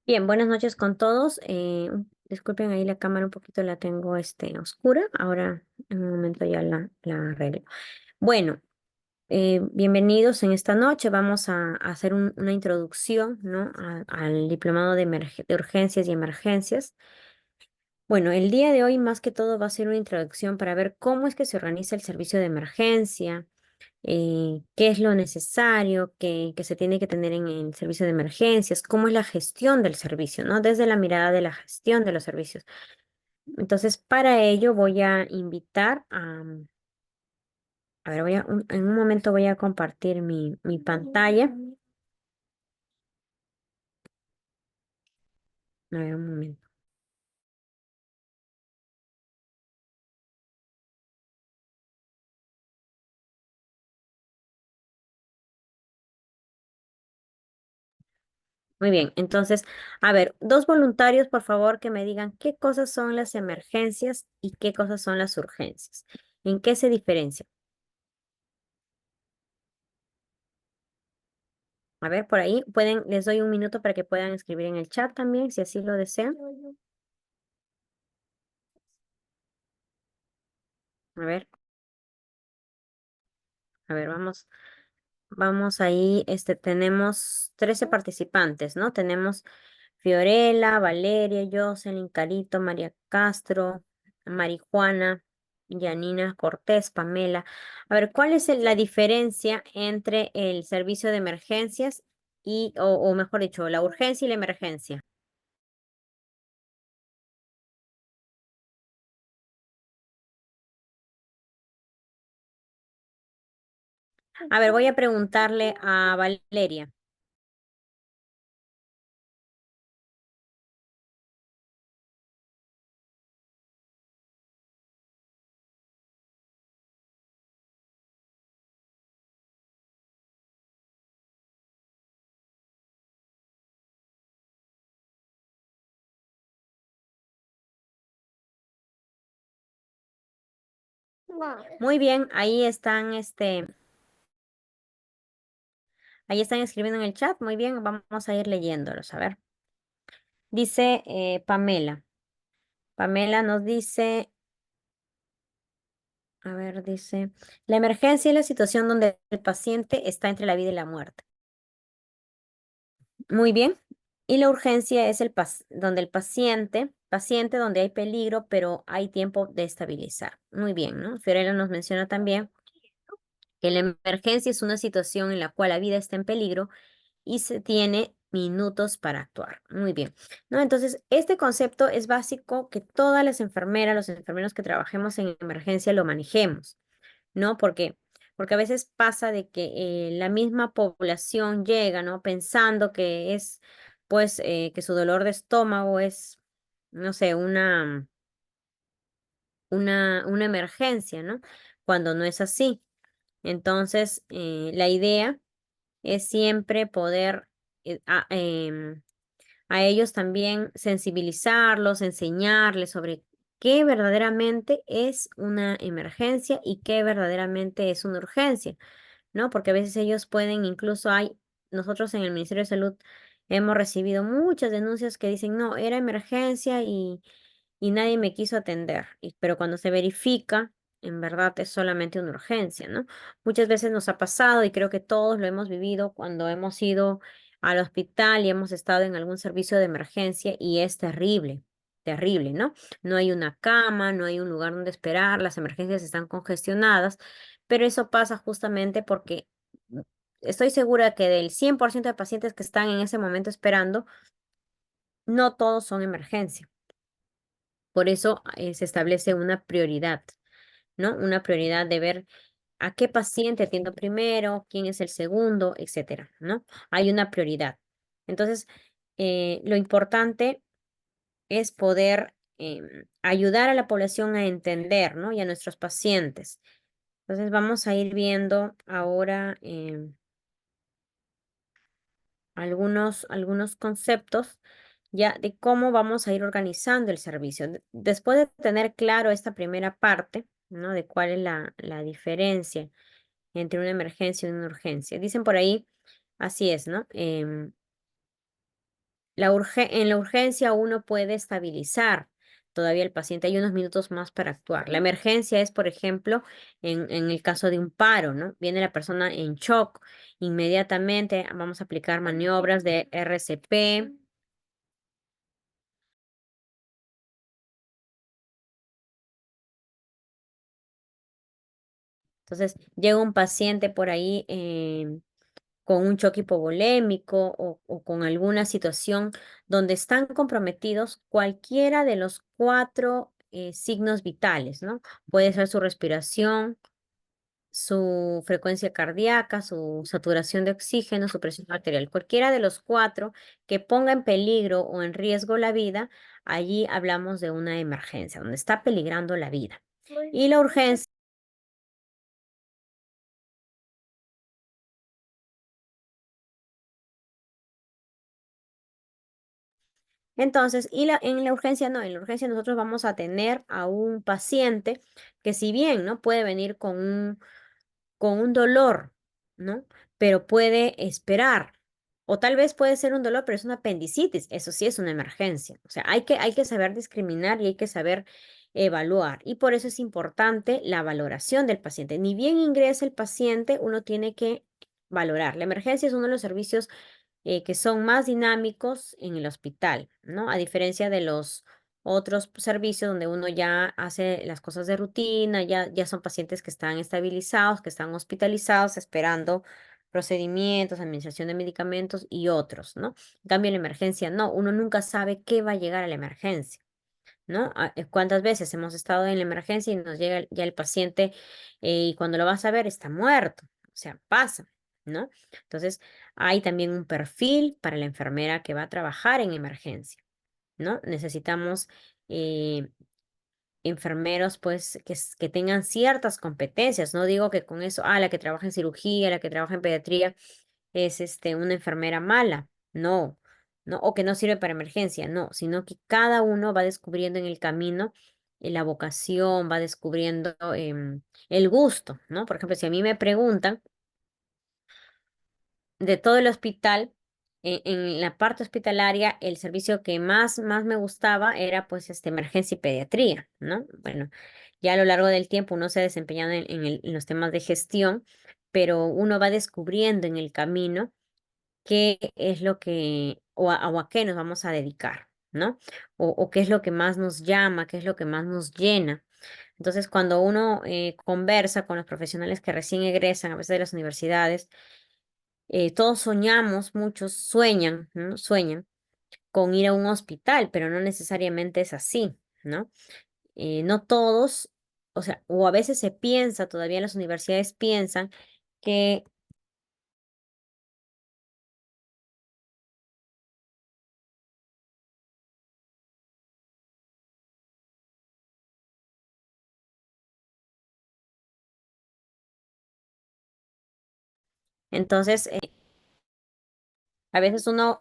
Bien, buenas noches con todos. Disculpen ahí la cámara un poquito la tengo oscura. Ahora en un momento ya la arreglo. Bueno, bienvenidos en esta noche. Vamos a hacer una introducción, ¿no? Al diplomado de urgencias y emergencias. Bueno, el día de hoy más que todo va a ser una introducción para ver cómo es que se organiza el servicio de emergencia, qué es lo necesario que se tiene que tener en el servicio de emergencias, cómo es la gestión del servicio, ¿no? Desde la mirada de la gestión de los servicios. Entonces, para ello voy a invitar a ver, en un momento voy a compartir mi pantalla. A ver, un momento. Muy bien, entonces, a ver, dos voluntarios, por favor, que me digan qué cosas son las emergencias y qué cosas son las urgencias. ¿En qué se diferencian? A ver, por ahí les doy un minuto para que puedan escribir en el chat también, si así lo desean. A ver, vamos ahí, tenemos 13 participantes, ¿no? Tenemos Fiorella, Valeria, Jocelyn, Carito, María Castro, Marijuana, Yanina Cortés, Pamela. A ver, ¿cuál es la diferencia entre el servicio de emergencias o mejor dicho, la urgencia y la emergencia? A ver, voy a preguntarle a Valeria. Muy bien, ahí están escribiendo en el chat. Muy bien, vamos a ir leyéndolos. A ver, dice Pamela. Pamela nos dice, a ver, dice, la emergencia es la situación donde el paciente está entre la vida y la muerte. Muy bien. Y la urgencia es donde el paciente donde hay peligro, pero hay tiempo de estabilizar. Muy bien, ¿no? Fiorella nos menciona también que la emergencia es una situación en la cual la vida está en peligro y se tiene minutos para actuar. Muy bien, ¿no? Entonces, este concepto es básico que todas las enfermeras, los enfermeros que trabajemos en emergencia lo manejemos, ¿no? Porque a veces pasa de que la misma población llega, ¿no? Pensando que es, pues, que su dolor de estómago es, no sé, una emergencia, ¿no? Cuando no es así. Entonces, la idea es siempre poder a ellos también sensibilizarlos, enseñarles sobre qué verdaderamente es una emergencia y qué verdaderamente es una urgencia, ¿no? Porque a veces ellos pueden, nosotros en el Ministerio de Salud hemos recibido muchas denuncias que dicen, no, era emergencia y nadie me quiso atender. Pero cuando se verifica, en verdad es solamente una urgencia, ¿no? Muchas veces nos ha pasado y creo que todos lo hemos vivido cuando hemos ido al hospital y hemos estado en algún servicio de emergencia y es terrible, terrible, ¿no? No hay una cama, no hay un lugar donde esperar, las emergencias están congestionadas, pero eso pasa justamente porque mm, estoy segura que del 100% de pacientes que están en ese momento esperando, no todos son emergencia. Por eso se establece una prioridad, ¿no? Una prioridad de ver a qué paciente atiendo primero, quién es el segundo, etcétera, ¿no? Hay una prioridad. Entonces, lo importante es poder ayudar a la población a entender, ¿no? Y a nuestros pacientes. Entonces, vamos a ir viendo ahora algunos conceptos ya de cómo vamos a ir organizando el servicio. Después de tener claro esta primera parte, ¿no? De cuál es la diferencia entre una emergencia y una urgencia. Dicen por ahí, así es, ¿no? En la urgencia uno puede estabilizar todavía el paciente. Hay unos minutos más para actuar. La emergencia es, por ejemplo, en el caso de un paro, ¿no? Viene la persona en shock. Inmediatamente vamos a aplicar maniobras de RCP. Entonces, llega un paciente por ahí con un choque hipovolémico o con alguna situación donde están comprometidos cualquiera de los cuatro signos vitales, ¿no? Puede ser su respiración, su frecuencia cardíaca, su saturación de oxígeno, su presión arterial. Cualquiera de los cuatro que ponga en peligro o en riesgo la vida, allí hablamos de una emergencia, donde está peligrando la vida. Y la urgencia. Entonces, en la urgencia no, en la urgencia nosotros vamos a tener a un paciente que si bien, ¿no? Puede venir con un dolor, ¿no? Pero puede esperar. O tal vez puede ser un dolor, pero es una apendicitis. Eso sí es una emergencia. O sea, hay que saber discriminar y hay que saber evaluar. Y por eso es importante la valoración del paciente. Ni bien ingresa el paciente, uno tiene que valorar. La emergencia es uno de los servicios que son más dinámicos en el hospital, ¿no? A diferencia de los otros servicios donde uno ya hace las cosas de rutina, ya son pacientes que están estabilizados, que están hospitalizados, esperando procedimientos, administración de medicamentos y otros, ¿no? En cambio, en la emergencia no, uno nunca sabe qué va a llegar a la emergencia. ¿No? ¿Cuántas veces hemos estado en la emergencia y nos llega ya el paciente y cuando lo vas a ver está muerto? O sea, pasa, ¿no? Entonces, hay también un perfil para la enfermera que va a trabajar en emergencia, ¿no? Necesitamos eh, enfermeros, pues, que tengan ciertas competencias. No digo que con eso, la que trabaja en cirugía, la que trabaja en pediatría es una enfermera mala. No, no, o que no sirve para emergencia, no, sino que cada uno va descubriendo en el camino la vocación, va descubriendo el gusto, ¿no? Por ejemplo, si a mí me preguntan de todo el hospital, en la parte hospitalaria, el servicio que más me gustaba era pues emergencia y pediatría, ¿no? Bueno, ya a lo largo del tiempo uno se ha desempeñado en los temas de gestión, pero uno va descubriendo en el camino qué es lo que, o a qué nos vamos a dedicar, ¿no? O qué es lo que más nos llama, qué es lo que más nos llena. Entonces, cuando uno conversa con los profesionales que recién egresan a veces de las universidades, todos soñamos, muchos sueñan, ¿no? Sueñan con ir a un hospital, pero no necesariamente es así, ¿no? No todos, o sea, o a veces se piensa, todavía las universidades piensan que entonces a veces uno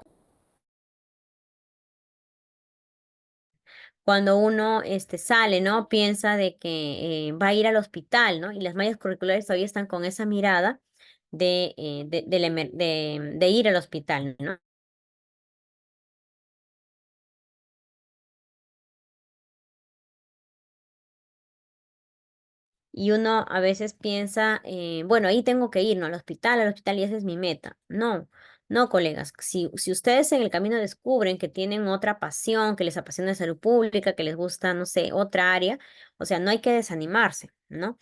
cuando uno sale, ¿no? Piensa de que va a ir al hospital, ¿no? Y las mallas curriculares todavía están con esa mirada de ir al hospital, ¿no? Y uno a veces piensa, bueno, ahí tengo que ir, ¿no? Al hospital y esa es mi meta. No, no, colegas. Si ustedes en el camino descubren que tienen otra pasión, que les apasiona la salud pública, que les gusta, no sé, otra área, o sea, no hay que desanimarse, ¿no?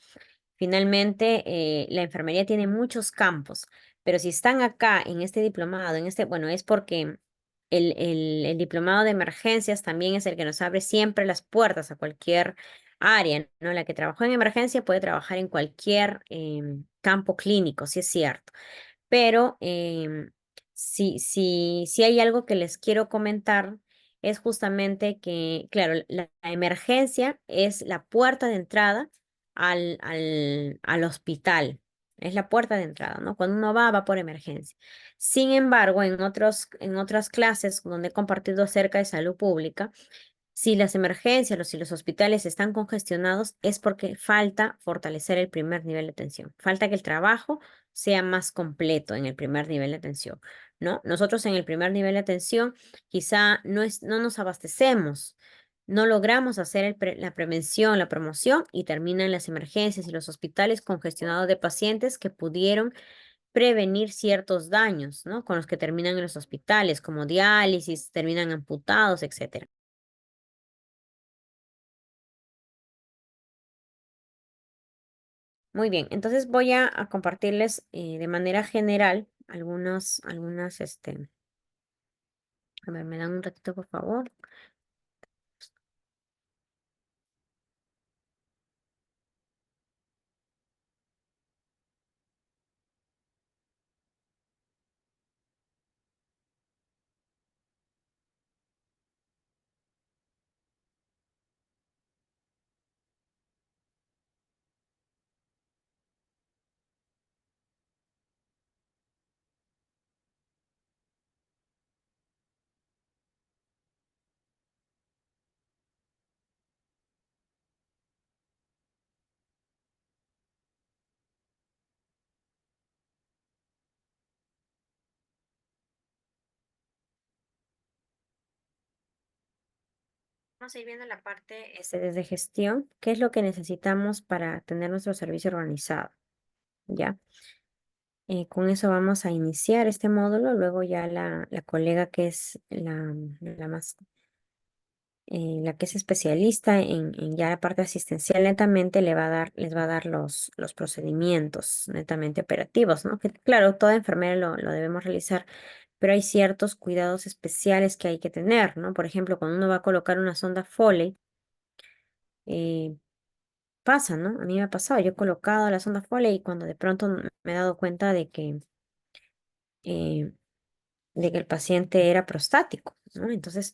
Finalmente, la enfermería tiene muchos campos, pero si están acá en este diplomado, bueno, es porque el diplomado de emergencias también es el que nos abre siempre las puertas a cualquier área, ¿no? La que trabajó en emergencia puede trabajar en cualquier campo clínico, sí es cierto. Pero si hay algo que les quiero comentar, es justamente que, claro, la emergencia es la puerta de entrada al hospital. Es la puerta de entrada, ¿no? Cuando uno va por emergencia. Sin embargo, en otras clases donde he compartido acerca de salud pública, si las emergencias, si los hospitales están congestionados, es porque falta fortalecer el primer nivel de atención. Falta que el trabajo sea más completo en el primer nivel de atención. ¿no? Nosotros en el primer nivel de atención quizá no nos abastecemos, no logramos hacer la prevención, la promoción y terminan las emergencias y los hospitales congestionados de pacientes que pudieron prevenir ciertos daños, ¿no? Con los que terminan en los hospitales, como diálisis, terminan amputados, etcétera. Muy bien, entonces voy a compartirles de manera general a ver, me dan un ratito, por favor. Vamos a ir viendo la parte desde gestión, qué es lo que necesitamos para tener nuestro servicio organizado, ¿ya? Con eso vamos a iniciar este módulo, luego ya la colega que es la más la que es especialista en ya la parte asistencial netamente les va a dar los procedimientos netamente operativos, ¿no? Que claro, toda enfermera lo debemos realizar, pero hay ciertos cuidados especiales que hay que tener, ¿no? Por ejemplo, cuando uno va a colocar una sonda Foley, eh, pasa, ¿no? A mí me ha pasado, yo he colocado la sonda Foley y cuando de pronto me he dado cuenta eh, de que el paciente era prostático, ¿no? Entonces,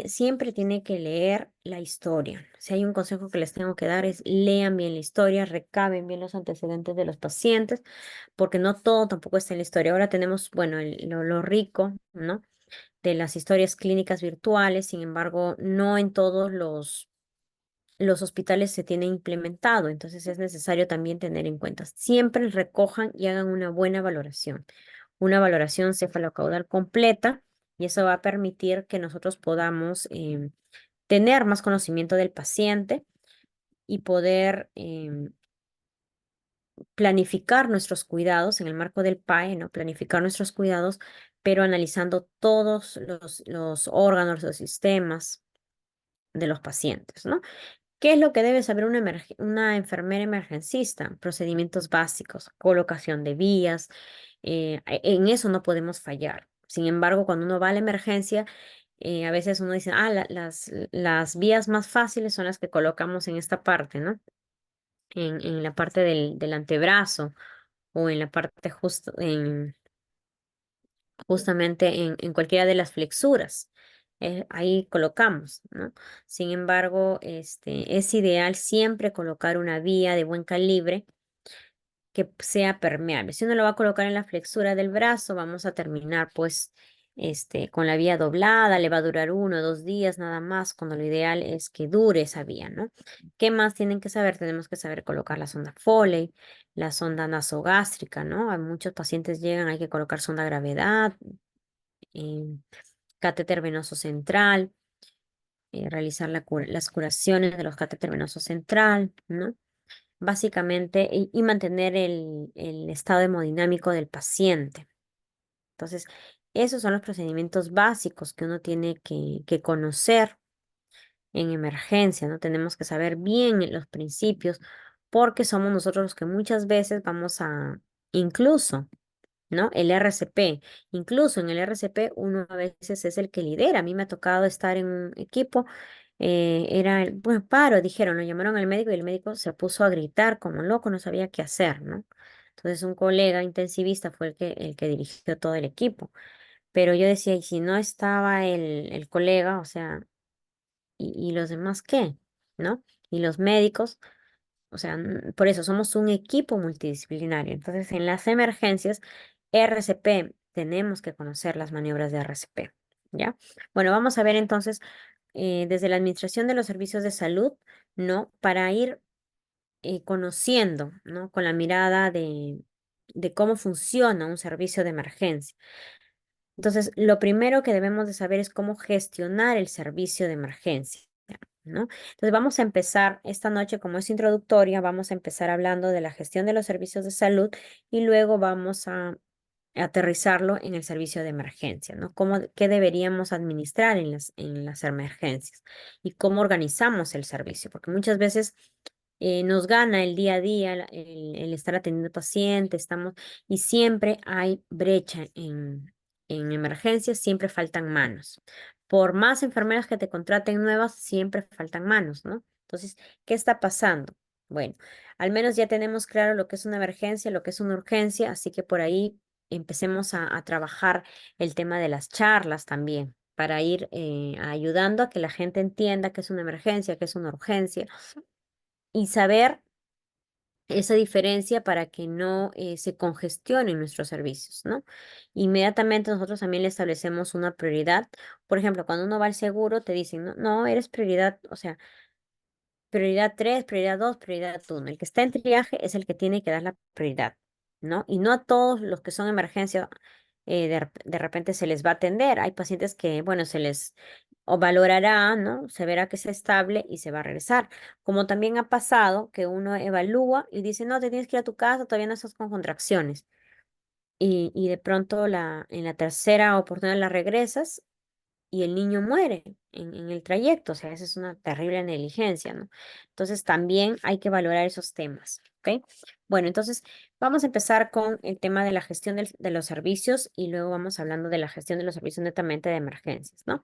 siempre tiene que leer la historia. Si hay un consejo que les tengo que dar es lean bien la historia, recaben bien los antecedentes de los pacientes, porque no todo tampoco está en la historia. Ahora tenemos, bueno, lo rico, ¿no? De las historias clínicas virtuales, sin embargo, no en todos los hospitales se tiene implementado, entonces es necesario también tener en cuenta. Siempre recojan y hagan una valoración cefalocaudal completa, y eso va a permitir que nosotros podamos tener más conocimiento del paciente y poder planificar nuestros cuidados en el marco del PAE, ¿no? Planificar nuestros cuidados, pero analizando todos los órganos, los sistemas de los pacientes, ¿no? ¿Qué es lo que debe saber una enfermera emergencista? Procedimientos básicos, colocación de vías, en eso no podemos fallar. Sin embargo, cuando uno va a la emergencia, a veces uno dice, las vías más fáciles son las que colocamos en esta parte, ¿no? En la parte del antebrazo o en la parte justamente en cualquiera de las flexuras. Ahí colocamos, ¿no? Sin embargo, es ideal siempre colocar una vía de buen calibre que sea permeable. Si uno lo va a colocar en la flexura del brazo, vamos a terminar pues con la vía doblada, le va a durar 1 o 2 días nada más, cuando lo ideal es que dure esa vía, ¿no? ¿Qué más tienen que saber? Tenemos que saber colocar la sonda Foley, la sonda nasogástrica, ¿no? A muchos pacientes llegan, hay que colocar sonda gravedad, eh, catéter venoso central, realizar las curaciones de los catéter venoso central, ¿no? Básicamente, y mantener el estado hemodinámico del paciente. Entonces, esos son los procedimientos básicos que uno tiene que conocer en emergencia, ¿no? Tenemos que saber bien los principios porque somos nosotros los que muchas veces vamos a, incluso, ¿no? El RCP, incluso en el RCP uno a veces es el que lidera. A mí me ha tocado estar en un equipo, era el, bueno, paro, dijeron, lo llamaron al médico y el médico se puso a gritar como loco, no sabía qué hacer, ¿no? Entonces un colega intensivista fue el que dirigió todo el equipo. Pero yo decía, ¿y si no estaba el colega? O sea, ¿y los demás qué? ¿No? Y los médicos. O sea, por eso somos un equipo multidisciplinario. Entonces, en las emergencias, RCP, tenemos que conocer las maniobras de RCP, ¿ya? Bueno, vamos a ver entonces desde la Administración de los Servicios de Salud, ¿no? Para ir conociendo, ¿no? Con la mirada de cómo funciona un servicio de emergencia. Entonces, lo primero que debemos de saber es cómo gestionar el servicio de emergencia, ¿no? Entonces, vamos a empezar esta noche, como es introductoria, vamos a empezar hablando de la gestión de los servicios de salud y luego vamos a aterrizarlo en el servicio de emergencia, ¿no? ¿Qué deberíamos administrar en las emergencias y cómo organizamos el servicio? Porque muchas veces nos gana el día a día el estar atendiendo pacientes, y siempre hay brecha en emergencias, siempre faltan manos. Por más enfermeras que te contraten nuevas, siempre faltan manos, ¿no? Entonces, ¿qué está pasando? Bueno, al menos ya tenemos claro lo que es una emergencia, lo que es una urgencia, así que por ahí empecemos a trabajar el tema de las charlas también, para ir ayudando a que la gente entienda que es una emergencia, que es una urgencia, y saber esa diferencia para que no se congestionen nuestros servicios, ¿no? Inmediatamente nosotros también le establecemos una prioridad. Por ejemplo, cuando uno va al seguro, te dicen, no, no, eres prioridad, o sea, prioridad 3, prioridad 2, prioridad uno. El que está en triaje es el que tiene que dar la prioridad, ¿no? Y no a todos los que son emergencia de repente se les va a atender. Hay pacientes que, bueno, se les o valorará, ¿no? Se verá que es estable y se va a regresar. Como también ha pasado que uno evalúa y dice, no, te tienes que ir a tu casa, todavía no estás con contracciones. Y de pronto en la tercera oportunidad la regresas y el niño muere en el trayecto, o sea, esa es una terrible negligencia, ¿no? Entonces también hay que valorar esos temas, ¿ok? Bueno, entonces vamos a empezar con el tema de la gestión de los servicios y luego vamos hablando de la gestión de los servicios netamente de emergencias, ¿no?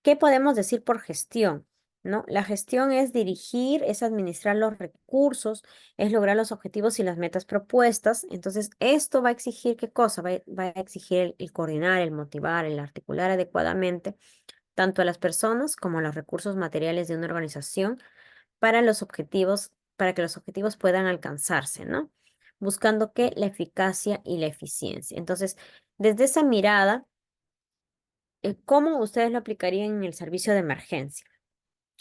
¿Qué podemos decir por gestión? ¿No? La gestión es dirigir, es administrar los recursos, es lograr los objetivos y las metas propuestas. Entonces, esto va a exigir ¿qué cosa? Va a exigir el coordinar, el motivar, el articular adecuadamente tanto a las personas como a los recursos materiales de una organización para los objetivos, para que los objetivos puedan alcanzarse, ¿no? Buscando que la eficacia y la eficiencia. Entonces, desde esa mirada, ¿cómo ustedes lo aplicarían en el servicio de emergencia?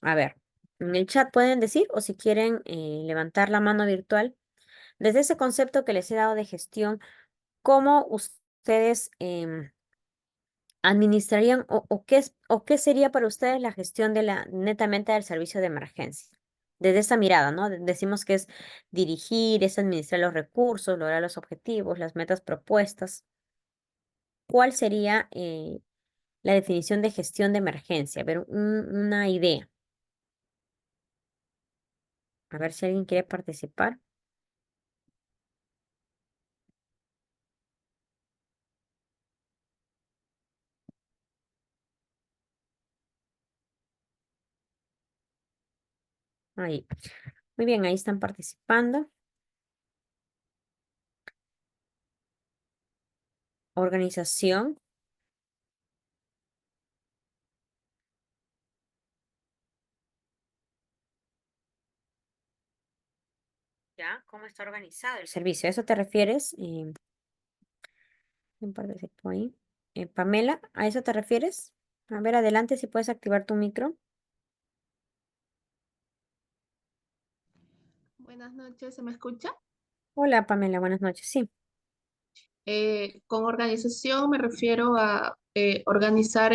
A ver, en el chat pueden decir o si quieren levantar la mano virtual. Desde ese concepto que les he dado de gestión, ¿cómo ustedes administrarían o qué sería para ustedes la gestión de netamente del servicio de emergencia? Desde esa mirada, ¿no? Decimos que es dirigir, es administrar los recursos, lograr los objetivos, las metas propuestas. ¿Cuál sería la definición de gestión de emergencia? A ver, una idea. A ver si alguien quiere participar. Ahí. Muy bien, ahí están participando. Organización. ¿Ya? ¿Cómo está organizado el servicio? ¿A eso te refieres? ¿Quién participó ahí? Pamela, ¿a eso te refieres? A ver, adelante si puedes activar tu micro. Buenas noches, ¿se me escucha? Hola, Pamela, buenas noches. Sí. Con organización me refiero a organizar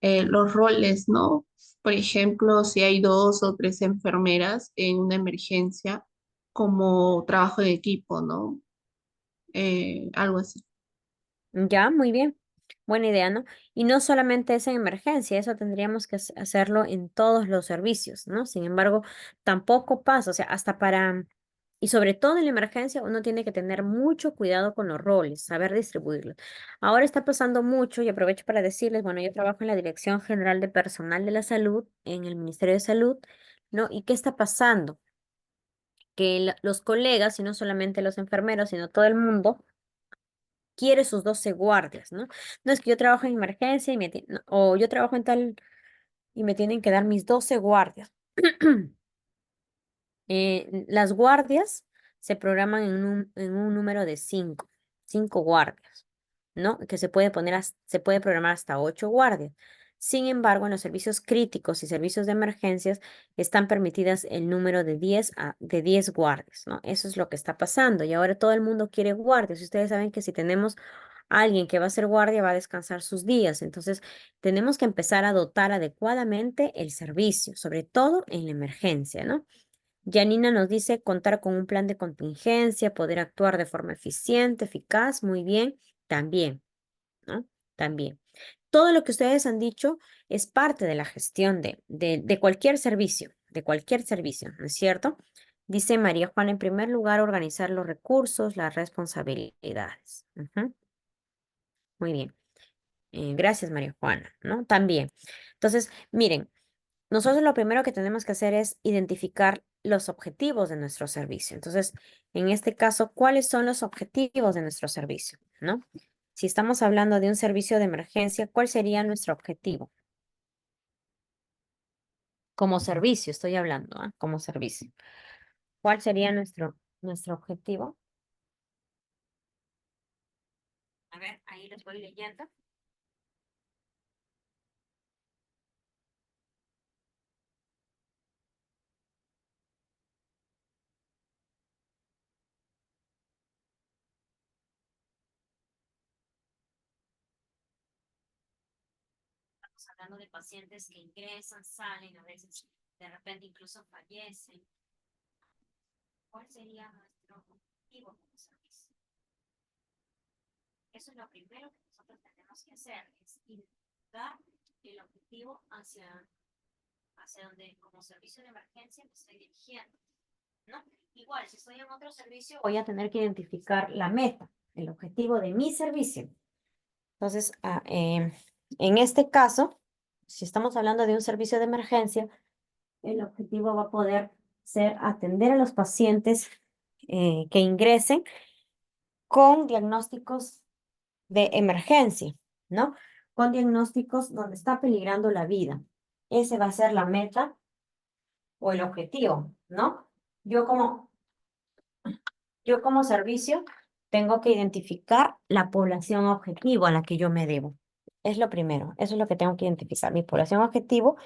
los roles, ¿no? Por ejemplo, si hay dos o tres enfermeras en una emergencia, como trabajo de equipo, ¿no? Algo así. Ya, muy bien. Buena idea, ¿no? Y no solamente es en emergencia, eso tendríamos que hacerlo en todos los servicios, ¿no? Sin embargo, tampoco pasa, o sea, y sobre todo en la emergencia, uno tiene que tener mucho cuidado con los roles, saber distribuirlos. Ahora está pasando mucho y aprovecho para decirles, bueno, yo trabajo en la Dirección General de Personal de la Salud, en el Ministerio de Salud, ¿no? ¿Y qué está pasando? Que los colegas, y no solamente los enfermeros, sino todo el mundo, quiere sus 12 guardias, ¿no? No es que yo trabajo en emergencia no, o yo trabajo en tal y me tienen que dar mis 12 guardias. Las guardias se programan en un número de 5 guardias, ¿no? Que se puede programar hasta 8 guardias. Sin embargo, en los servicios críticos y servicios de emergencias están permitidas el número de 10 guardias, ¿no? Eso es lo que está pasando y ahora todo el mundo quiere guardias. Ustedes saben que si tenemos alguien que va a hacer guardia va a descansar sus días. Entonces, tenemos que empezar a dotar adecuadamente el servicio, sobre todo en la emergencia, ¿no? Janina nos dice contar con un plan de contingencia, poder actuar de forma eficiente, eficaz, muy bien, también, ¿no? También. Todo lo que ustedes han dicho es parte de la gestión de cualquier servicio, ¿no es cierto? Dice María Juana, en primer lugar, organizar los recursos, las responsabilidades. Ujú, muy bien. Gracias, María Juana, ¿no? También. Entonces, miren, nosotros lo primero que tenemos que hacer es identificar los objetivos de nuestro servicio. Entonces, en este caso, ¿cuáles son los objetivos de nuestro servicio? ¿No? Si estamos hablando de un servicio de emergencia, ¿cuál sería nuestro objetivo? Como servicio, estoy hablando, ¿ah? Como servicio. ¿Cuál sería nuestro objetivo? A ver, ahí les voy leyendo. Estamos hablando de pacientes que ingresan, salen, a veces de repente incluso fallecen. ¿Cuál sería nuestro objetivo como servicio? Eso es lo primero que nosotros tenemos que hacer, es identificar el objetivo hacia donde como servicio de emergencia me estoy dirigiendo, ¿no? Igual, si estoy en otro servicio, voy a tener que identificar la meta, el objetivo de mi servicio. Entonces, en este caso, si estamos hablando de un servicio de emergencia, el objetivo va a poder ser atender a los pacientes que ingresen con diagnósticos de emergencia, ¿no? Con diagnósticos donde está peligrando la vida. Ese va a ser la meta o el objetivo, ¿no? Yo como, yo como servicio tengo que identificar la población objetivo a la que yo me debo. Es lo primero, eso es lo que tengo que identificar, mi población objetivo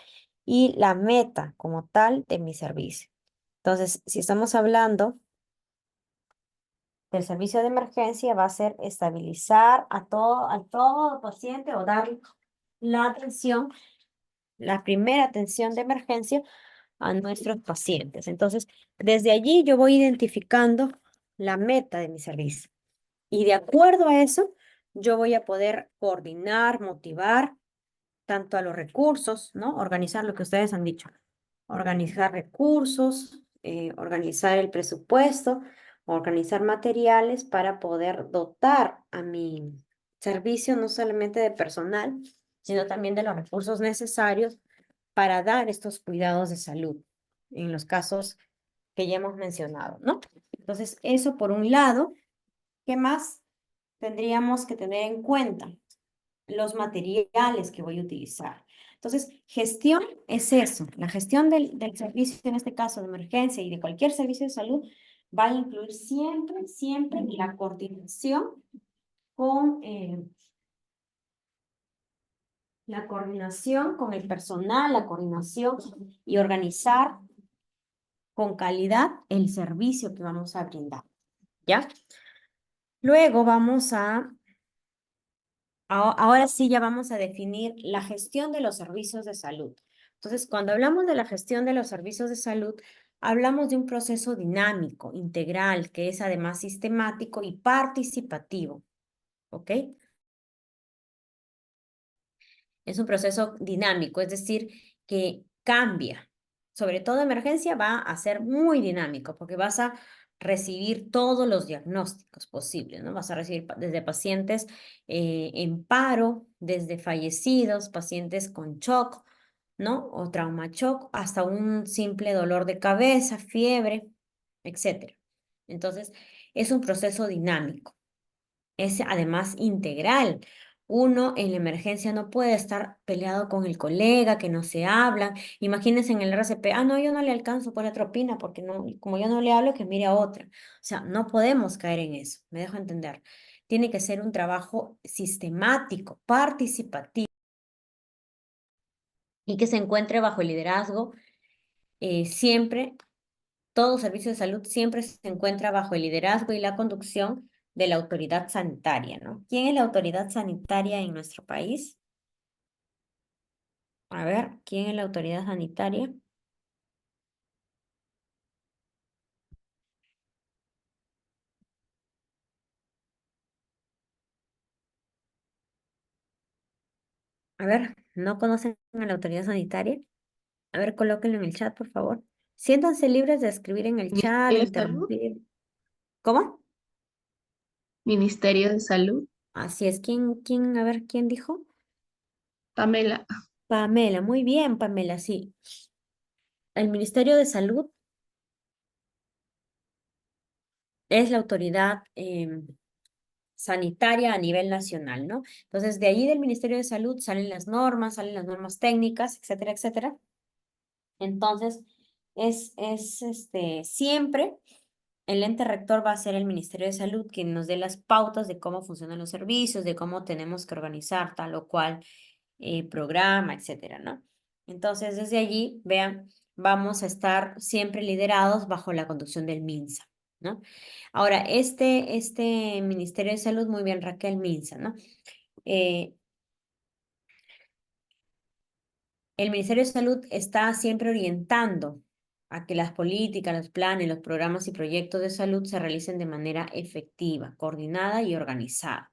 y la meta como tal de mi servicio. Entonces, si estamos hablando del servicio de emergencia, va a ser estabilizar a todo paciente o dar la atención, la primera atención de emergencia a nuestros pacientes. Entonces, desde allí yo voy identificando la meta de mi servicio. Y de acuerdo a eso, yo voy a poder coordinar, motivar tanto a los recursos, ¿no? Organizar lo que ustedes han dicho, organizar recursos, organizar el presupuesto, organizar materiales para poder dotar a mi servicio no solamente de personal, sino también de los recursos necesarios para dar estos cuidados de salud en los casos que ya hemos mencionado, ¿no? Entonces, eso por un lado. ¿Qué más tendríamos que tener en cuenta? Los materiales que voy a utilizar. Entonces, gestión es eso. La gestión del servicio, en este caso de emergencia y de cualquier servicio de salud, va a incluir siempre la coordinación con, la coordinación con el personal, la coordinación y organizar con calidad el servicio que vamos a brindar, ¿ya? Luego vamos ahora sí ya vamos a definir la gestión de los servicios de salud. Entonces, cuando hablamos de la gestión de los servicios de salud, hablamos de un proceso dinámico, integral, que es además sistemático y participativo, ¿ok? Es un proceso dinámico, es decir, que cambia. Sobre todo emergencia va a ser muy dinámico porque vas a recibir todos los diagnósticos posibles, ¿no? Vas a recibir desde pacientes en paro, desde fallecidos, pacientes con shock, ¿no? O trauma shock, hasta un simple dolor de cabeza, fiebre, etcétera. Entonces, es un proceso dinámico. Es además integral. Uno en la emergencia no puede estar peleado con el colega, que no se hablan. Imagínense en el RCP, no, yo no le alcanzo por la tropina, porque no, como yo no le hablo, que mire a otra. O sea, no podemos caer en eso, me dejo entender. Tiene que ser un trabajo sistemático, participativo y que se encuentre bajo el liderazgo siempre, todo servicio de salud siempre se encuentra bajo el liderazgo y la conducción de la autoridad sanitaria, ¿no? ¿Quién es la autoridad sanitaria en nuestro país? A ver, ¿quién es la autoridad sanitaria? A ver, ¿no conocen a la autoridad sanitaria? A ver, colóquenlo en el chat, por favor. Siéntanse libres de escribir en el chat, de Ministerio de Salud, interrumpir. ¿Cómo? Ministerio de Salud, Así es. ¿Quién? A ver, ¿quién dijo? Pamela. Pamela, muy bien, Pamela, sí. El Ministerio de Salud es la autoridad sanitaria a nivel nacional, ¿no? Entonces, de allí del Ministerio de Salud salen las normas técnicas, etcétera, etcétera. Entonces, siempre el ente rector va a ser el Ministerio de Salud quien nos dé las pautas de cómo funcionan los servicios, de cómo tenemos que organizar tal o cual programa, etcétera, ¿no? Entonces, desde allí, vean, vamos a estar siempre liderados bajo la conducción del MINSA, ¿no? Ahora, este Ministerio de Salud, muy bien, Raquel Minsa, ¿no? Eh, el Ministerio de Salud está siempre orientando a que las políticas, los planes, los programas y proyectos de salud se realicen de manera efectiva, coordinada y organizada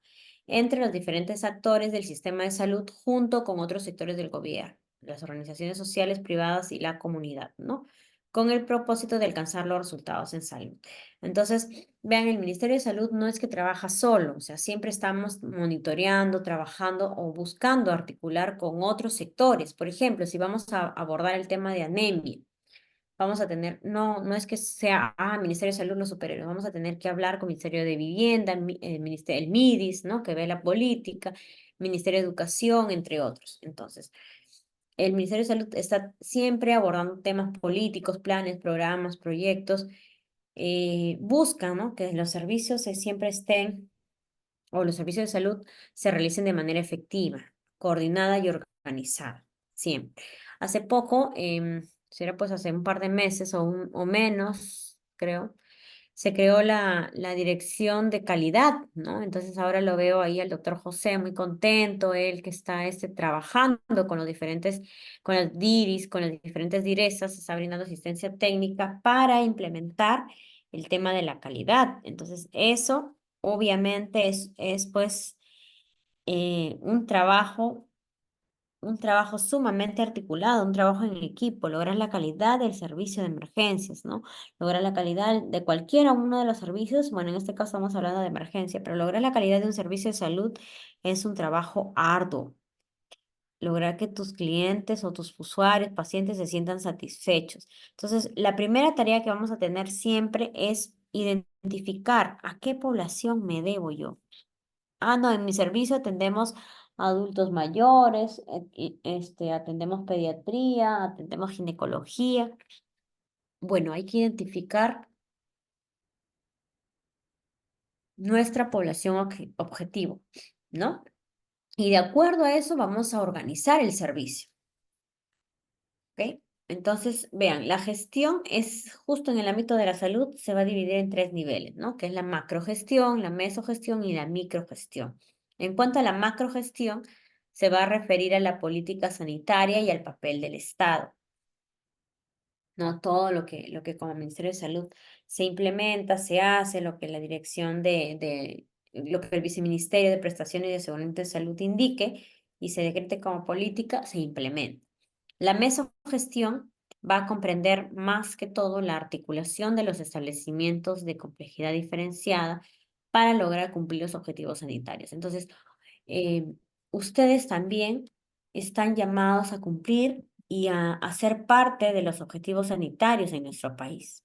entre los diferentes actores del sistema de salud junto con otros sectores del gobierno, las organizaciones sociales, privadas y la comunidad, ¿no? Con el propósito de alcanzar los resultados en salud. Entonces, vean, el Ministerio de Salud no es que trabaja solo, o sea, siempre estamos monitoreando, trabajando o buscando articular con otros sectores. Por ejemplo, si vamos a abordar el tema de anemia, vamos a tener, no es que sea, Ministerio de Salud los superhéroes, vamos a tener que hablar con Ministerio de Vivienda, el MIDIS, ¿no? Que ve la política, Ministerio de Educación, entre otros. Entonces, el Ministerio de Salud está siempre abordando temas políticos, planes, programas, proyectos, busca, ¿no? Que los servicios siempre estén, o los servicios de salud se realicen de manera efectiva, coordinada y organizada, siempre. Hace poco, será pues hace un par de meses o menos, creo, se creó la dirección de calidad, ¿no? Entonces ahora lo veo ahí al doctor José muy contento, él que está trabajando con los diferentes, con las DIRIS, con las diferentes DIRESAS, está brindando asistencia técnica para implementar el tema de la calidad. Entonces eso obviamente es pues un trabajo sumamente articulado, un trabajo en equipo, lograr la calidad del servicio de emergencias, ¿no? Lograr la calidad de cualquiera uno de los servicios, bueno, en este caso estamos hablando de emergencia, pero lograr la calidad de un servicio de salud es un trabajo arduo. Lograr que tus clientes o tus usuarios, pacientes se sientan satisfechos. Entonces, la primera tarea que vamos a tener siempre es identificar a qué población me debo yo. No, en mi servicio atendemos adultos mayores, atendemos pediatría, atendemos ginecología. Bueno, hay que identificar nuestra población objetivo, ¿no? Y de acuerdo a eso vamos a organizar el servicio, ¿ok? Entonces, vean, la gestión es justo en el ámbito de la salud, se va a dividir en tres niveles, ¿no? Que es la macrogestión, la mesogestión y la microgestión. En cuanto a la macrogestión, se va a referir a la política sanitaria y al papel del Estado, ¿no? Todo lo que como Ministerio de Salud se implementa, se hace, lo que la dirección lo que el Viceministerio de Prestaciones y Aseguramiento de Salud indique y se decrete como política, se implementa. La mesogestión va a comprender más que todo la articulación de los establecimientos de complejidad diferenciada para lograr cumplir los objetivos sanitarios. Entonces, eh, ustedes también están llamados a cumplir y a ser parte de los objetivos sanitarios en nuestro país.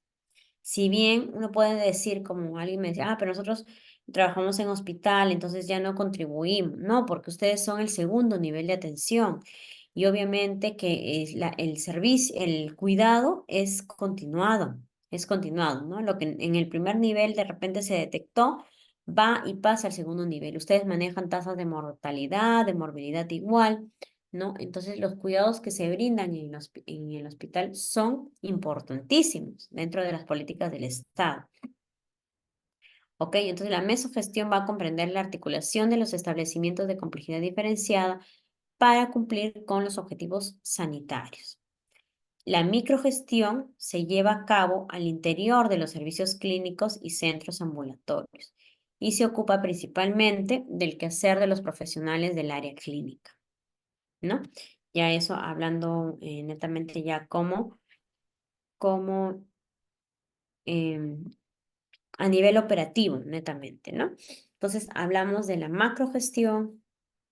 Si bien uno puede decir, como alguien me decía, pero nosotros trabajamos en hospital, entonces ya no contribuimos. No, porque ustedes son el segundo nivel de atención. Y obviamente que el servicio, el cuidado es continuado, ¿no? Lo que en el primer nivel de repente se detectó, va y pasa al segundo nivel. Ustedes manejan tasas de mortalidad, de morbilidad igual, ¿no? Entonces, los cuidados que se brindan en el hospital son importantísimos dentro de las políticas del Estado. ¿Ok? Entonces la mesogestión va a comprender la articulación de los establecimientos de complejidad diferenciada para cumplir con los objetivos sanitarios. La microgestión se lleva a cabo al interior de los servicios clínicos y centros ambulatorios y se ocupa principalmente del quehacer de los profesionales del área clínica, ¿no? Ya eso hablando netamente ya como em, a nivel operativo, netamente, ¿no? Entonces hablamos de la macrogestión,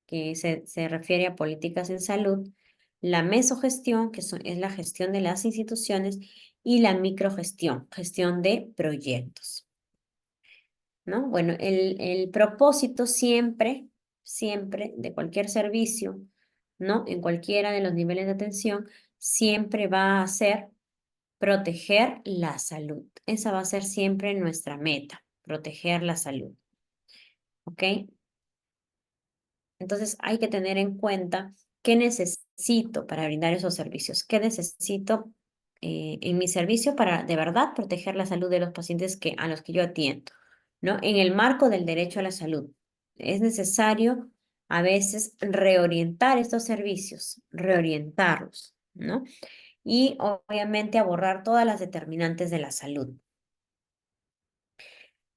que se refiere a políticas en salud, la mesogestión, es la gestión de las instituciones, y la microgestión, gestión de proyectos, ¿no? Bueno, el propósito siempre de cualquier servicio, ¿no? En cualquiera de los niveles de atención, siempre va a ser proteger la salud. Esa va a ser siempre nuestra meta, proteger la salud, ¿ok? Entonces hay que tener en cuenta qué necesito para brindar esos servicios, qué necesito en mi servicio para de verdad proteger la salud de los pacientes a los que yo atiendo, ¿no? En el marco del derecho a la salud. Es necesario a veces reorientar estos servicios, reorientarlos, ¿no? Y obviamente abordar todas las determinantes de la salud.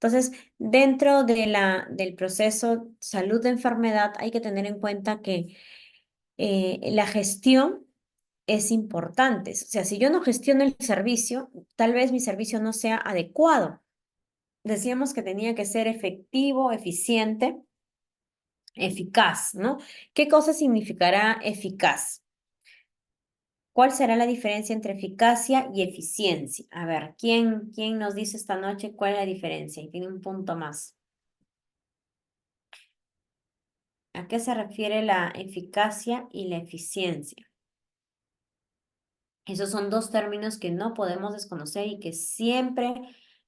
Entonces, dentro del proceso salud-enfermedad hay que tener en cuenta que la gestión es importante. O sea, si yo no gestiono el servicio, tal vez mi servicio no sea adecuado. Decíamos que tenía que ser efectivo, eficiente, eficaz, ¿no? ¿Qué cosa significará eficaz? ¿Cuál será la diferencia entre eficacia y eficiencia? A ver, ¿quién nos dice esta noche cuál es la diferencia? Y tiene un punto más. ¿A qué se refiere la eficacia y la eficiencia? Esos son dos términos que no podemos desconocer y que siempre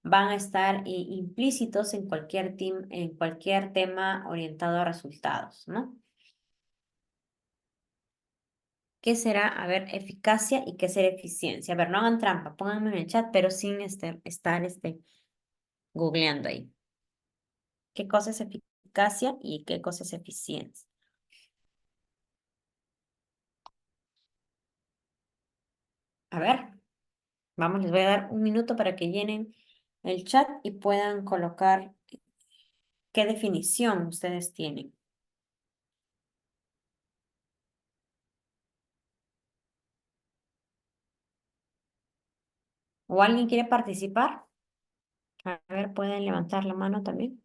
van a estar implícitos en cualquier tema orientado a resultados, ¿no? ¿Qué será, a ver, eficacia y qué será eficiencia? A ver, no hagan trampa, pónganme en el chat, pero sin estar googleando ahí. ¿Qué cosa es eficacia y qué cosa es eficiencia? A ver, vamos, les voy a dar un minuto para que llenen el chat y puedan colocar qué definición ustedes tienen. ¿O alguien quiere participar? A ver, pueden levantar la mano también.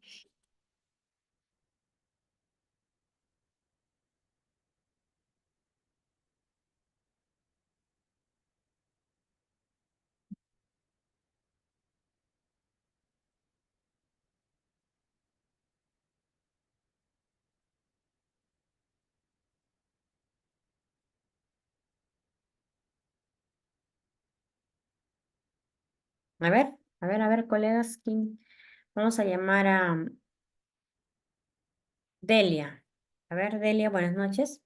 Colegas, vamos a llamar a Delia. A ver, Delia, buenas noches.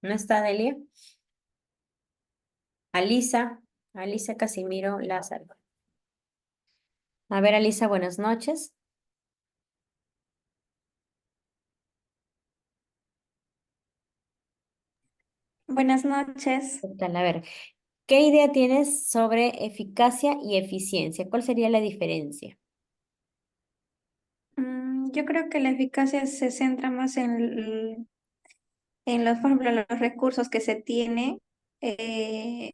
¿No está Delia? Alisa Casimiro Lázaro. A ver, Alisa, buenas noches. Buenas noches. ¿Qué tal? A ver, ¿qué idea tienes sobre eficacia y eficiencia? ¿Cuál sería la diferencia? Yo creo que la eficacia se centra más en los, por ejemplo, los recursos que se tiene eh,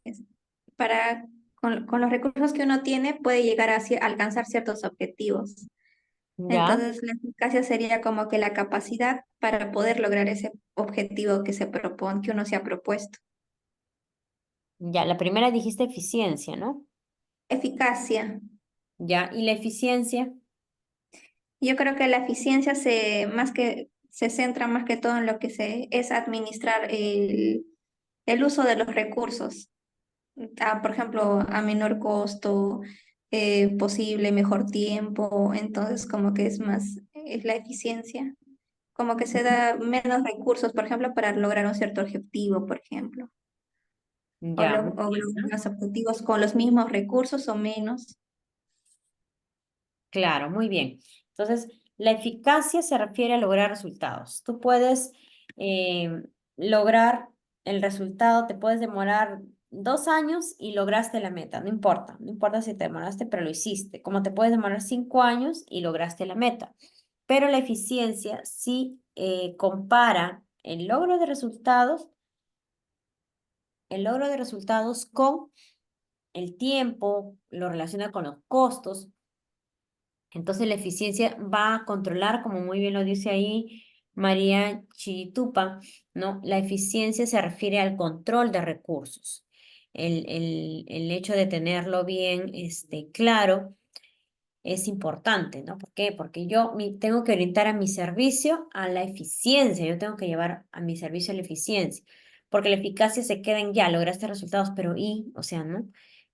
para, con los recursos que uno tiene puede llegar a alcanzar ciertos objetivos. Ya, Entonces, la eficacia sería como que la capacidad para poder lograr ese objetivo que se propone, que uno se ha propuesto. ya, la primera dijiste eficiencia, ¿no? Eficacia. Ya, ¿y la eficiencia? Yo creo que la eficiencia se centra más que todo en lo que es administrar el uso de los recursos. Por ejemplo, a menor costo posible, mejor tiempo. Entonces, como que es la eficiencia. Como que se da menos recursos, por ejemplo, para lograr un cierto objetivo, por ejemplo. Ya, muy o bien, lograr ¿no? los objetivos con los mismos recursos o menos. Claro, muy bien. Entonces, la eficacia se refiere a lograr resultados. Tú puedes eh, lograr el resultado, te puedes demorar 2 años y lograste la meta, no importa, no importa si te demoraste, pero lo hiciste. Como te puedes demorar 5 años y lograste la meta. Pero la eficiencia sí compara el logro de resultados con el tiempo, lo relaciona con los costos. Entonces la eficiencia va a controlar, como muy bien lo dice ahí María Chitupa, ¿no? La eficiencia se refiere al control de recursos. El hecho de tenerlo bien claro es importante, ¿no? ¿Por qué? Porque yo tengo que orientar a mi servicio a la eficiencia, yo tengo que llevar a mi servicio a la eficiencia, porque la eficacia se queda en ya, lograste resultados, pero o sea, ¿no?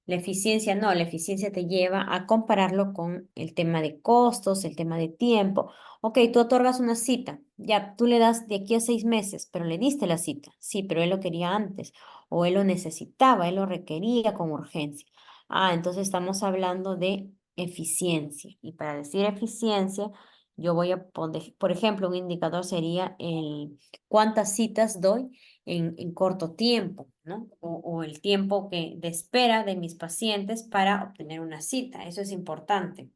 La eficiencia no, la eficiencia te lleva a compararlo con el tema de costos, el tema de tiempo. Ok, tú otorgas una cita, ya, tú le das de aquí a 6 meses, pero le diste la cita, sí, pero él lo quería antes, o él lo necesitaba, él lo requería con urgencia. Ah, entonces estamos hablando de eficiencia. Y para decir eficiencia, yo voy a poner, por ejemplo, un indicador sería el cuántas citas doy en corto tiempo, ¿no? O el tiempo de espera de mis pacientes para obtener una cita. Eso es importante.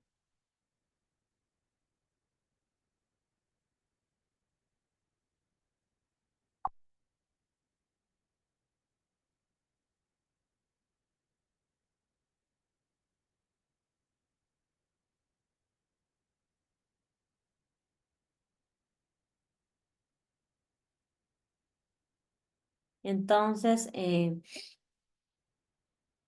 Entonces,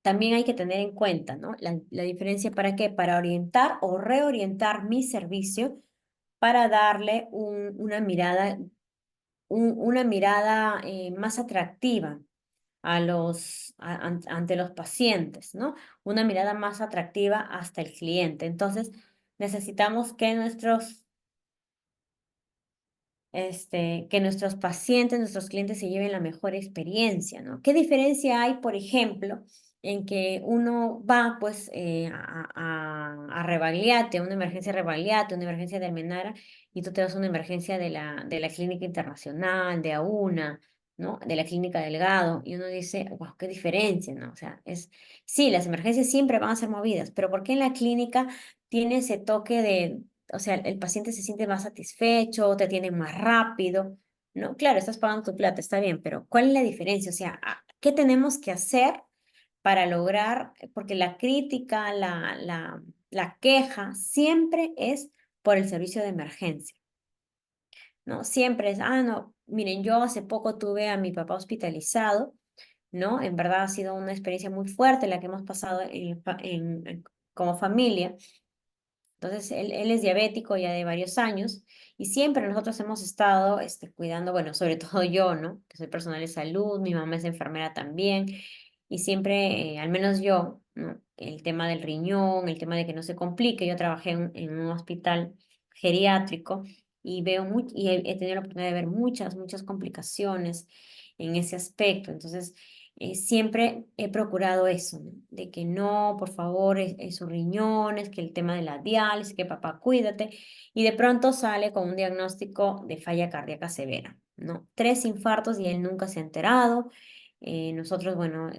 también hay que tener en cuenta, ¿no? La diferencia para qué, para orientar o reorientar mi servicio para darle una mirada más atractiva ante los pacientes, ¿no? Una mirada más atractiva hasta el cliente. Entonces, necesitamos que nuestros pacientes, nuestros clientes se lleven la mejor experiencia, ¿no? ¿Qué diferencia hay, por ejemplo, en que uno va, pues, a Rebagliate, a una emergencia de Rebagliate, una emergencia de Almenara, y tú te vas a una emergencia de la Clínica Internacional, de AUNA, ¿no? De la Clínica Delgado, y uno dice, wow, qué diferencia, ¿no? O sea, sí, las emergencias siempre van a ser movidas, pero ¿por qué en la clínica tiene ese toque o sea, el paciente se siente más satisfecho, te atienden más rápido, ¿no? Claro, estás pagando tu plata, está bien, pero ¿cuál es la diferencia? O sea, ¿qué tenemos que hacer para lograr? Porque la crítica, la queja siempre es por el servicio de emergencia, ¿no? Siempre es, no, miren, yo hace poco tuve a mi papá hospitalizado, ¿no? En verdad ha sido una experiencia muy fuerte la que hemos pasado como familia. Entonces, él es diabético ya de varios años y siempre nosotros hemos estado cuidando, bueno, sobre todo yo, ¿no? Que soy personal de salud, mi mamá es enfermera también y siempre, al menos yo, ¿no? El tema del riñón, el tema de que no se complique. Yo trabajé en un hospital geriátrico y he tenido la oportunidad de ver muchas complicaciones en ese aspecto. Entonces, siempre he procurado eso, ¿no? De que no, por favor, sus riñones, que el tema de la diálisis, que papá, cuídate. Y de pronto sale con un diagnóstico de falla cardíaca severa, ¿no? 3 infartos y él nunca se ha enterado. Nosotros, bueno,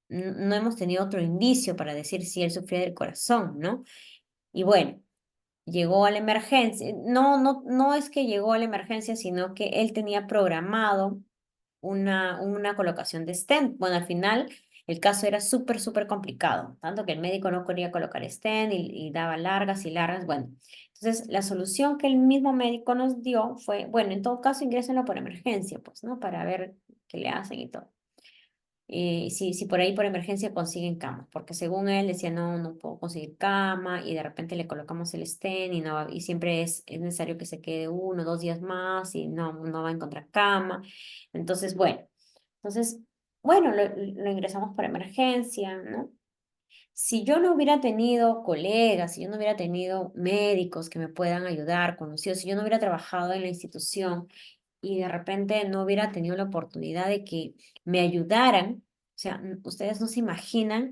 no hemos tenido otro indicio para decir si él sufría del corazón, ¿no? Y bueno. Llegó a la emergencia. No es que llegó a la emergencia, sino que él tenía programado una colocación de stent. Bueno, al final el caso era súper complicado, tanto que el médico no quería colocar stent y daba largas y largas. Bueno, entonces la solución que el mismo médico nos dio fue, bueno, en todo caso ingrésenlo por emergencia, pues, ¿no? Para ver qué le hacen y todo. Si por ahí por emergencia consiguen cama, porque según él decía, no puedo conseguir cama y de repente le colocamos el stent y siempre es necesario que se quede 1 o 2 días más y no va a encontrar cama. Entonces, bueno, lo ingresamos por emergencia, ¿no? Si yo no hubiera tenido colegas, si yo no hubiera tenido médicos que me puedan ayudar, conocidos, si yo no hubiera trabajado en la institución y de repente no hubiera tenido la oportunidad de que me ayudaran, o sea, ustedes no se imaginan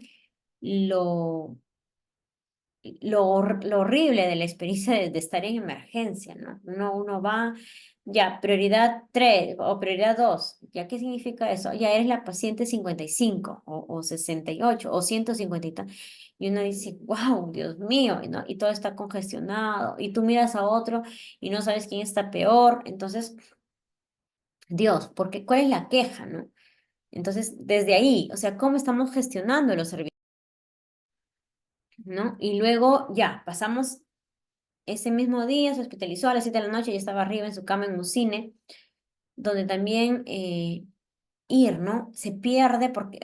lo, lo horrible de la experiencia de estar en emergencia, ¿no? Uno va, ya, prioridad 3 o prioridad 2, ¿ya qué significa eso? Ya eres la paciente 55 o 68 o 150 y tal. Y uno dice, wow, Dios mío, ¿no? Y todo está congestionado. Y tú miras a otro y no sabes quién está peor. Entonces, Dios, porque ¿cuál es la queja, no? Entonces, desde ahí, o sea, ¿cómo estamos gestionando los servicios, ¿no? Y luego ya, pasamos ese mismo día, se hospitalizó a las 7 de la noche, ya estaba arriba en su cama en un cine, donde también ir, ¿no? Se pierde porque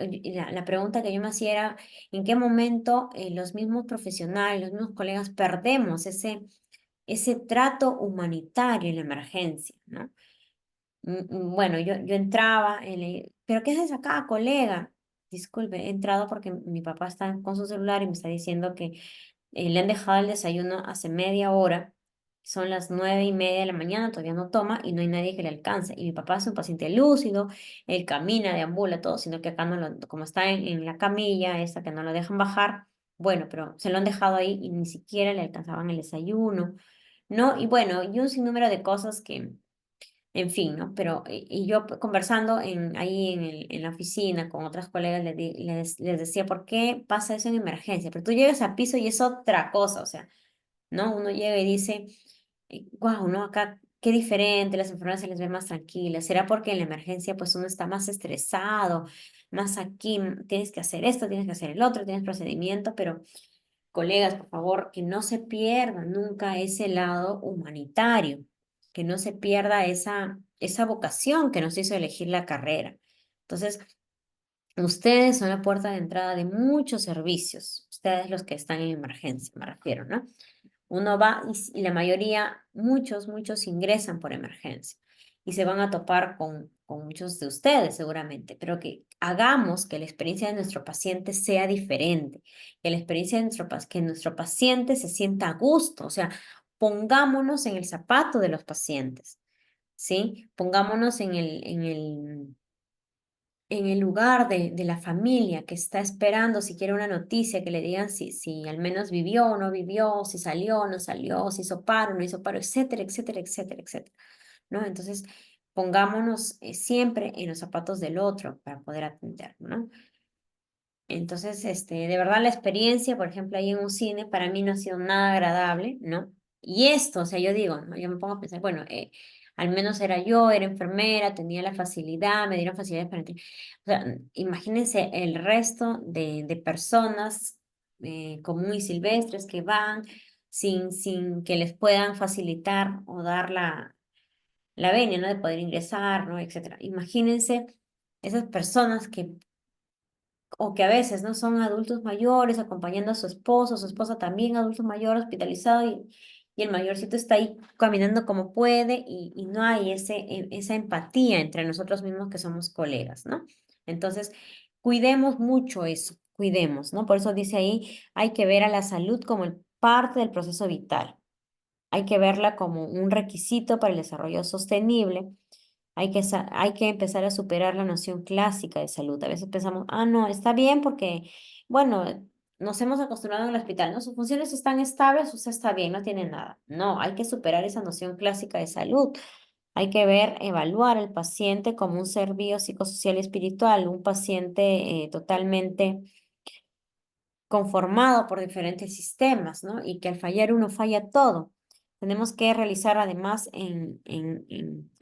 la pregunta que yo me hacía era, ¿en qué momento los mismos profesionales, los mismos colegas perdemos ese trato humanitario en la emergencia, ¿no? Bueno, yo entraba, ¿pero qué haces acá, colega? Disculpe, he entrado porque mi papá está con su celular y me está diciendo que le han dejado el desayuno hace media hora. Son las 9:30 de la mañana, todavía no toma y no hay nadie que le alcance. Y mi papá es un paciente lúcido, él camina, deambula, todo, sino que acá no como está en la camilla, esa que no lo dejan bajar, bueno, pero se lo han dejado ahí y ni siquiera le alcanzaban el desayuno, ¿no? Y bueno, y un sinnúmero de cosas que, en fin, ¿no? Pero, y yo conversando ahí en la oficina con otras colegas, les decía, ¿por qué pasa eso en emergencia? Pero tú llegas a piso y es otra cosa, o sea, ¿no? Uno llega y dice, wow, ¿no? Acá, qué diferente, las enfermeras se les ve más tranquilas. ¿Será porque en la emergencia pues uno está más estresado, más aquí, tienes que hacer esto, tienes que hacer el otro, tienes procedimiento, pero colegas, por favor, que no se pierda nunca ese lado humanitario, que no se pierda esa vocación que nos hizo elegir la carrera. Entonces, ustedes son la puerta de entrada de muchos servicios, ustedes los que están en emergencia, me refiero, ¿no? Uno va y la mayoría, muchos ingresan por emergencia y se van a topar con muchos de ustedes seguramente, pero que hagamos que la experiencia de nuestro paciente sea diferente, que la experiencia de que nuestro paciente se sienta a gusto, o sea, pongámonos en el zapato de los pacientes, ¿sí? Pongámonos en el lugar de la familia que está esperando si quiere una noticia, que le digan si al menos vivió o no vivió, si salió o no salió, si hizo paro o no hizo paro, etcétera, etcétera, etcétera, etcétera, ¿no? Entonces, pongámonos siempre en los zapatos del otro para poder atender, ¿no? Entonces, de verdad la experiencia, por ejemplo, ahí en un cine, para mí no ha sido nada agradable, ¿no? Y esto, o sea, yo digo, ¿no? Yo me pongo a pensar, bueno, al menos era enfermera, tenía la facilidad, me dieron facilidades para entrar. O sea, imagínense el resto de personas comunes y silvestres que van sin que les puedan facilitar o dar la venia, ¿no? De poder ingresar, ¿no? Etcétera. Imagínense esas personas o que a veces no son adultos mayores acompañando a su esposa también adulto mayor hospitalizado y el mayorcito está ahí caminando como puede y no hay esa empatía entre nosotros mismos que somos colegas, ¿no? Entonces, cuidemos mucho eso, cuidemos, ¿no? Por eso dice ahí, hay que ver a la salud como parte del proceso vital. Hay que verla como un requisito para el desarrollo sostenible. Hay que empezar a superar la noción clásica de salud. A veces pensamos, no, está bien porque, bueno, nos hemos acostumbrado en el hospital, ¿no? Sus funciones están estables, usted está bien, no tiene nada. No, hay que superar esa noción clásica de salud. Hay que evaluar al paciente como un ser biopsicosocial y espiritual, un paciente totalmente conformado por diferentes sistemas, ¿no? Y que al fallar uno falla todo. Tenemos que realizar además en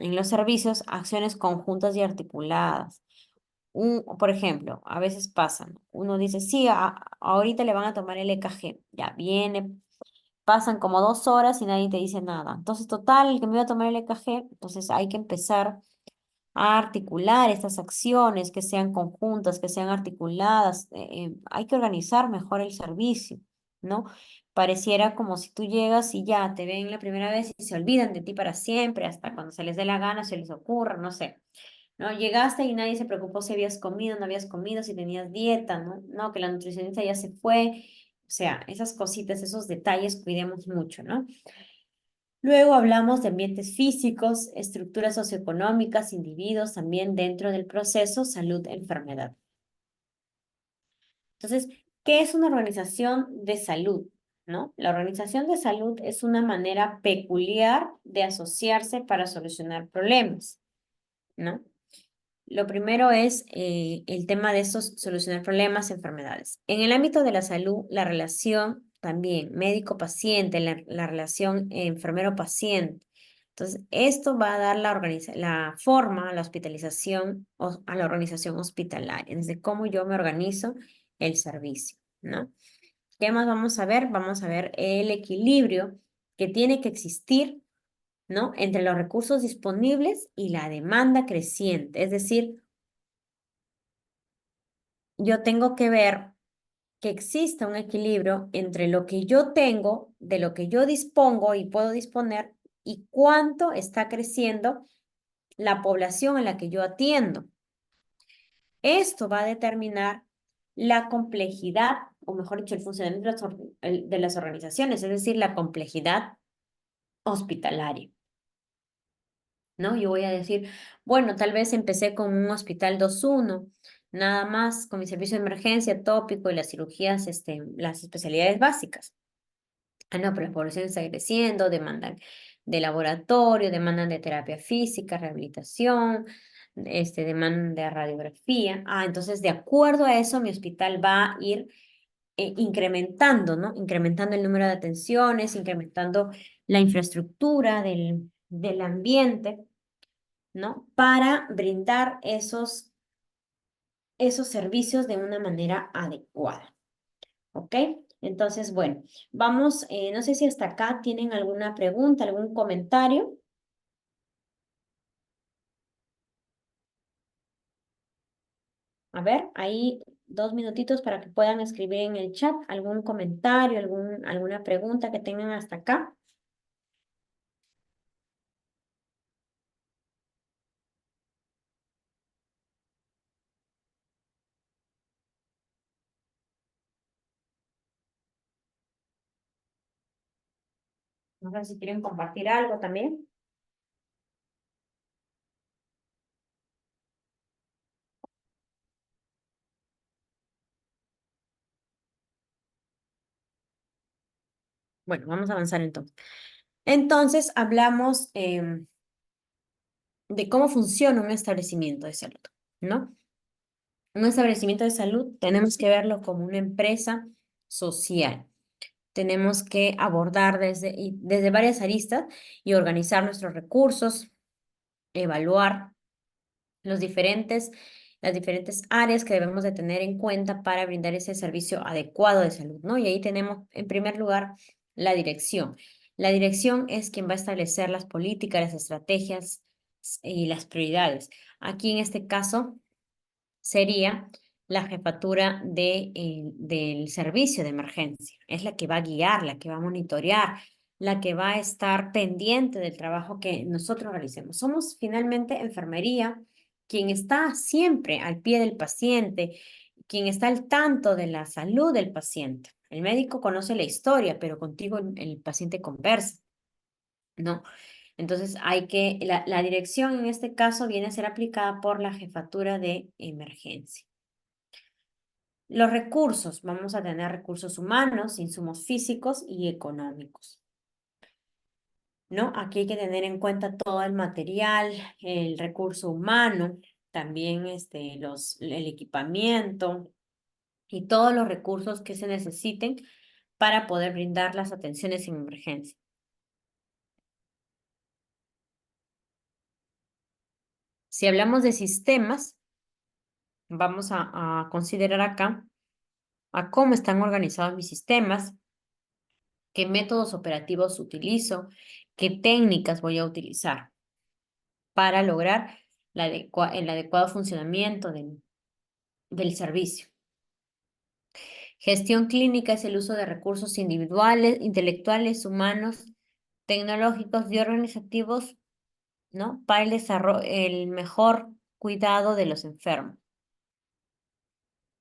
los servicios acciones conjuntas y articuladas. Por ejemplo, a veces pasan, uno dice, sí, ahorita le van a tomar el EKG, ya viene, pasan como 2 horas y nadie te dice nada. Entonces, total, el que me iba a tomar el EKG, entonces hay que empezar a articular estas acciones que sean conjuntas, que sean articuladas. Hay que organizar mejor el servicio, ¿no? Pareciera como si tú llegas y ya te ven la primera vez y se olvidan de ti para siempre, hasta cuando se les dé la gana, se les ocurra, no sé. ¿No? Llegaste y nadie se preocupó si habías comido, no habías comido, si tenías dieta, ¿no? No, que la nutricionista ya se fue. O sea, esas cositas, esos detalles, cuidemos mucho, ¿no? Luego hablamos de ambientes físicos, estructuras socioeconómicas, individuos también dentro del proceso salud-enfermedad. Entonces, ¿qué es una organización de salud? ¿No? La organización de salud es una manera peculiar de asociarse para solucionar problemas, ¿no? Lo primero es el tema de estos solucionar problemas, enfermedades. En el ámbito de la salud, la relación también médico-paciente, la relación enfermero-paciente. Entonces, esto va a dar la forma a la hospitalización, a la organización hospitalaria, desde cómo yo me organizo el servicio, ¿no? ¿Qué más vamos a ver? Vamos a ver el equilibrio que tiene que existir, ¿no? Entre los recursos disponibles y la demanda creciente. Es decir, yo tengo que ver que exista un equilibrio entre lo que yo tengo, de lo que yo dispongo y puedo disponer, y cuánto está creciendo la población en la que yo atiendo. Esto va a determinar la complejidad, o mejor dicho, el funcionamiento de las organizaciones, es decir, la complejidad hospitalaria, ¿no? Yo voy a decir, bueno, tal vez empecé con un hospital 2-1, nada más con mi servicio de emergencia, tópico y las cirugías, las especialidades básicas. Ah, no, pero la población está creciendo, demandan de laboratorio, demandan de terapia física, rehabilitación, demandan de radiografía. Ah, entonces, de acuerdo a eso, mi hospital va a ir incrementando, ¿no? Incrementando el número de atenciones, incrementando la infraestructura del ambiente, ¿no? Para brindar esos servicios de una manera adecuada, ¿ok? Entonces, bueno, vamos, no sé si hasta acá tienen alguna pregunta, algún comentario. A ver, ahí 2 minutitos para que puedan escribir en el chat algún comentario, alguna pregunta que tengan hasta acá. No sé si quieren compartir algo también. Bueno, vamos a avanzar entonces. Entonces, hablamos de cómo funciona un establecimiento de salud, ¿no? Un establecimiento de salud tenemos que verlo como una empresa social. Tenemos que abordar desde varias aristas y organizar nuestros recursos, evaluar las diferentes áreas que debemos de tener en cuenta para brindar ese servicio adecuado de salud, ¿no? Y ahí tenemos, en primer lugar, la dirección. La dirección es quien va a establecer las políticas, las estrategias y las prioridades. Aquí, en este caso, sería la jefatura del servicio de emergencia. Es la que va a guiar, la que va a monitorear, la que va a estar pendiente del trabajo que nosotros realicemos. Somos finalmente enfermería, quien está siempre al pie del paciente, quien está al tanto de la salud del paciente. El médico conoce la historia, pero contigo el paciente conversa, ¿no? Entonces la dirección en este caso viene a ser aplicada por la jefatura de emergencia. Los recursos, vamos a tener recursos humanos, insumos físicos y económicos, ¿no? Aquí hay que tener en cuenta todo el material, el recurso humano, también el equipamiento y todos los recursos que se necesiten para poder brindar las atenciones en emergencia. Si hablamos de sistemas, vamos a considerar acá a cómo están organizados mis sistemas, qué métodos operativos utilizo, qué técnicas voy a utilizar para lograr el adecuado funcionamiento del servicio. Gestión clínica es el uso de recursos individuales, intelectuales, humanos, tecnológicos y organizativos, ¿no? Para el mejor cuidado de los enfermos.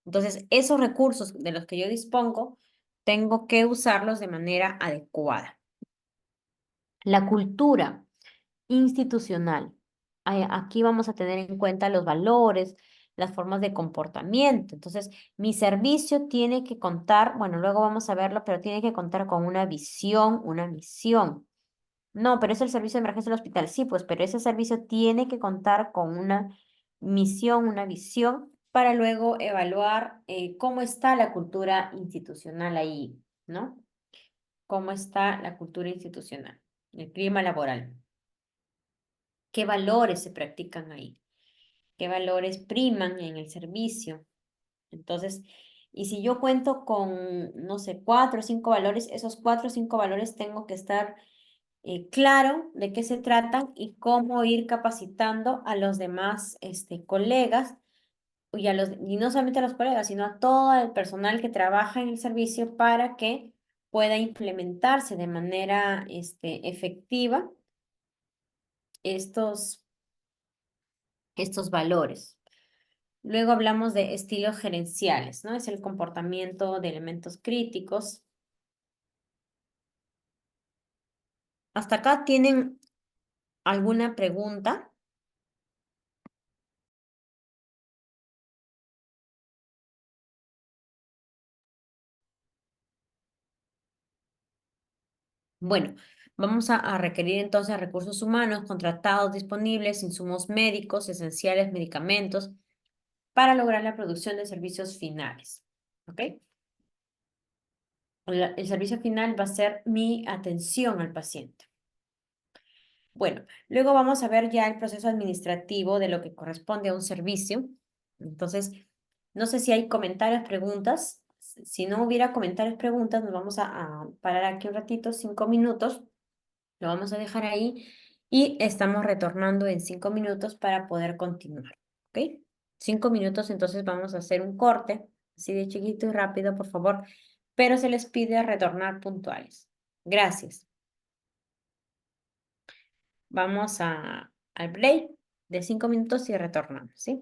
Entonces, esos recursos de los que yo dispongo, tengo que usarlos de manera adecuada. La cultura institucional. Aquí vamos a tener en cuenta los valores, las formas de comportamiento. Entonces, mi servicio tiene que contar, bueno, luego vamos a verlo, pero tiene que contar con una visión, una misión. No, pero es el servicio de emergencia del hospital. Sí, pues, pero ese servicio tiene que contar con una misión, una visión, para luego evaluar cómo está la cultura institucional ahí, ¿no? Cómo está la cultura institucional, el clima laboral, qué valores se practican ahí, qué valores priman en el servicio. Entonces, y si yo cuento con, no sé, 4 o 5 valores, esos 4 o 5 valores tengo que estar claro de qué se tratan y cómo ir capacitando a los demás colegas y no solamente a los colegas, sino a todo el personal que trabaja en el servicio para que pueda implementarse de manera efectiva estos, estos valores. Luego hablamos de estilos gerenciales, ¿no? Es el comportamiento de elementos críticos. ¿Hasta acá tienen alguna pregunta? Bueno, vamos a requerir entonces recursos humanos, contratados disponibles, insumos médicos, esenciales, medicamentos, para lograr la producción de servicios finales. ¿Ok? El servicio final va a ser mi atención al paciente. Bueno, luego vamos a ver ya el proceso administrativo de lo que corresponde a un servicio. Entonces, no sé si hay comentarios, preguntas. Si no hubiera comentarios, preguntas, nos vamos a parar aquí un ratito, 5 minutos. Lo vamos a dejar ahí y estamos retornando en 5 minutos para poder continuar. ¿Ok? 5 minutos, entonces vamos a hacer un corte, así de chiquito y rápido, por favor, pero se les pide retornar puntuales. Gracias. Vamos al break de 5 minutos y retornamos, ¿sí?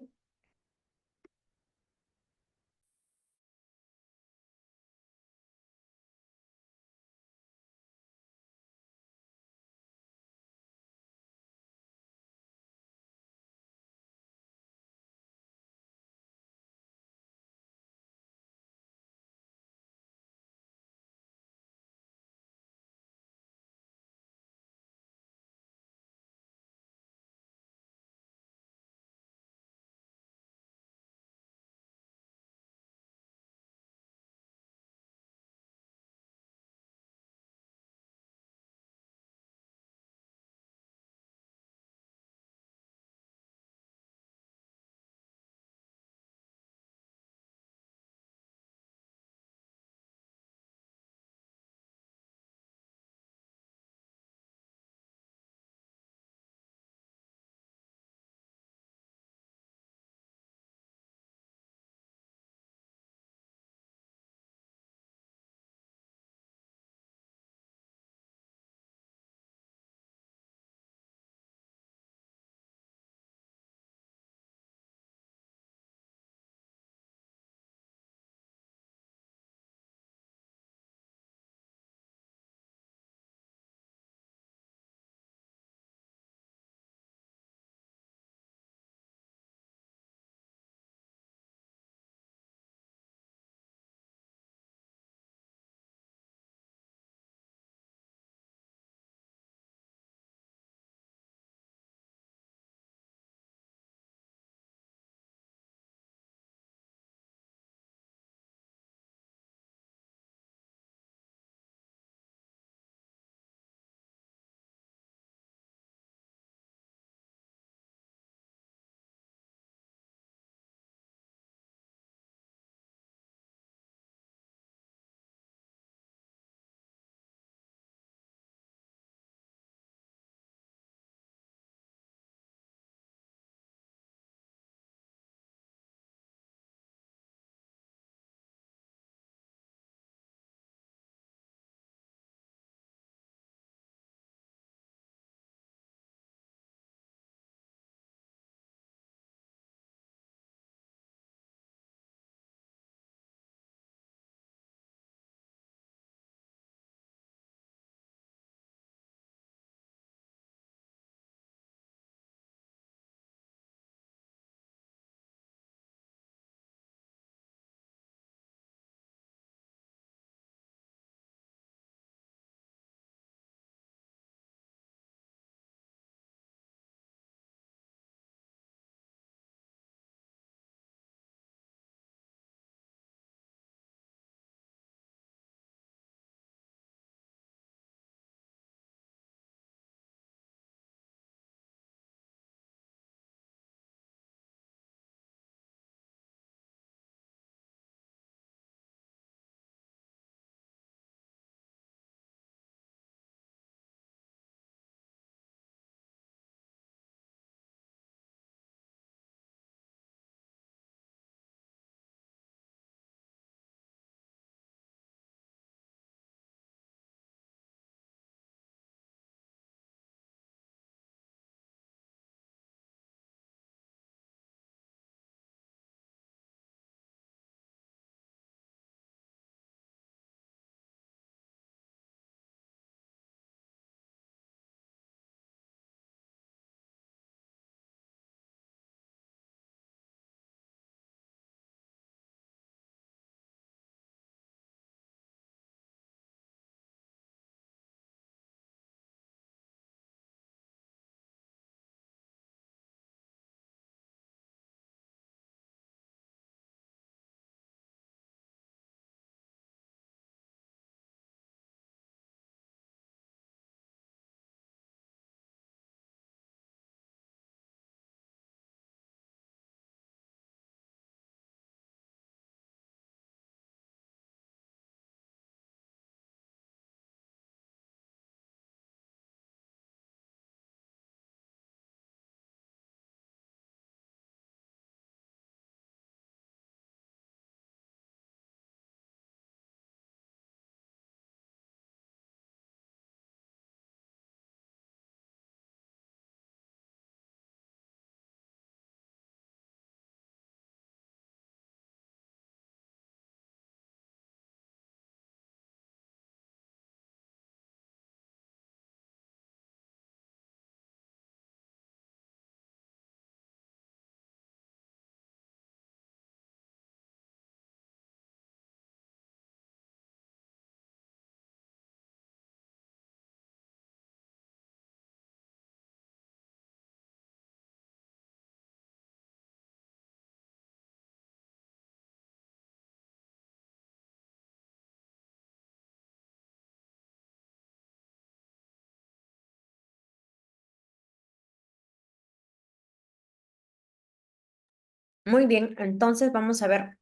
Muy bien, entonces vamos a ver,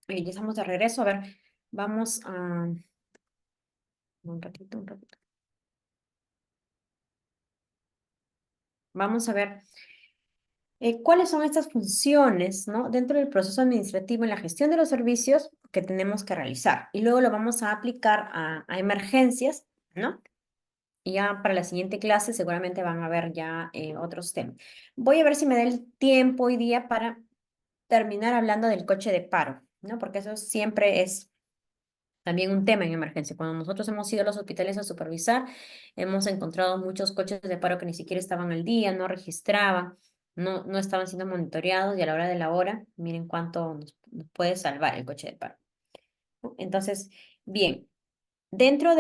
ya estamos de regreso, a ver, vamos a... Un ratito, un ratito. Vamos a ver cuáles son estas funciones, ¿no? Dentro del proceso administrativo en la gestión de los servicios que tenemos que realizar. Y luego lo vamos a aplicar a emergencias, ¿no? Y ya para la siguiente clase seguramente van a ver ya otros temas. Voy a ver si me da el tiempo hoy día para terminar hablando del coche de paro, ¿no? Porque eso siempre es también un tema en emergencia. Cuando nosotros hemos ido a los hospitales a supervisar, hemos encontrado muchos coches de paro que ni siquiera estaban al día, no registraban, no estaban siendo monitoreados y a la hora de la hora, miren cuánto nos puede salvar el coche de paro, ¿no? Entonces, bien, dentro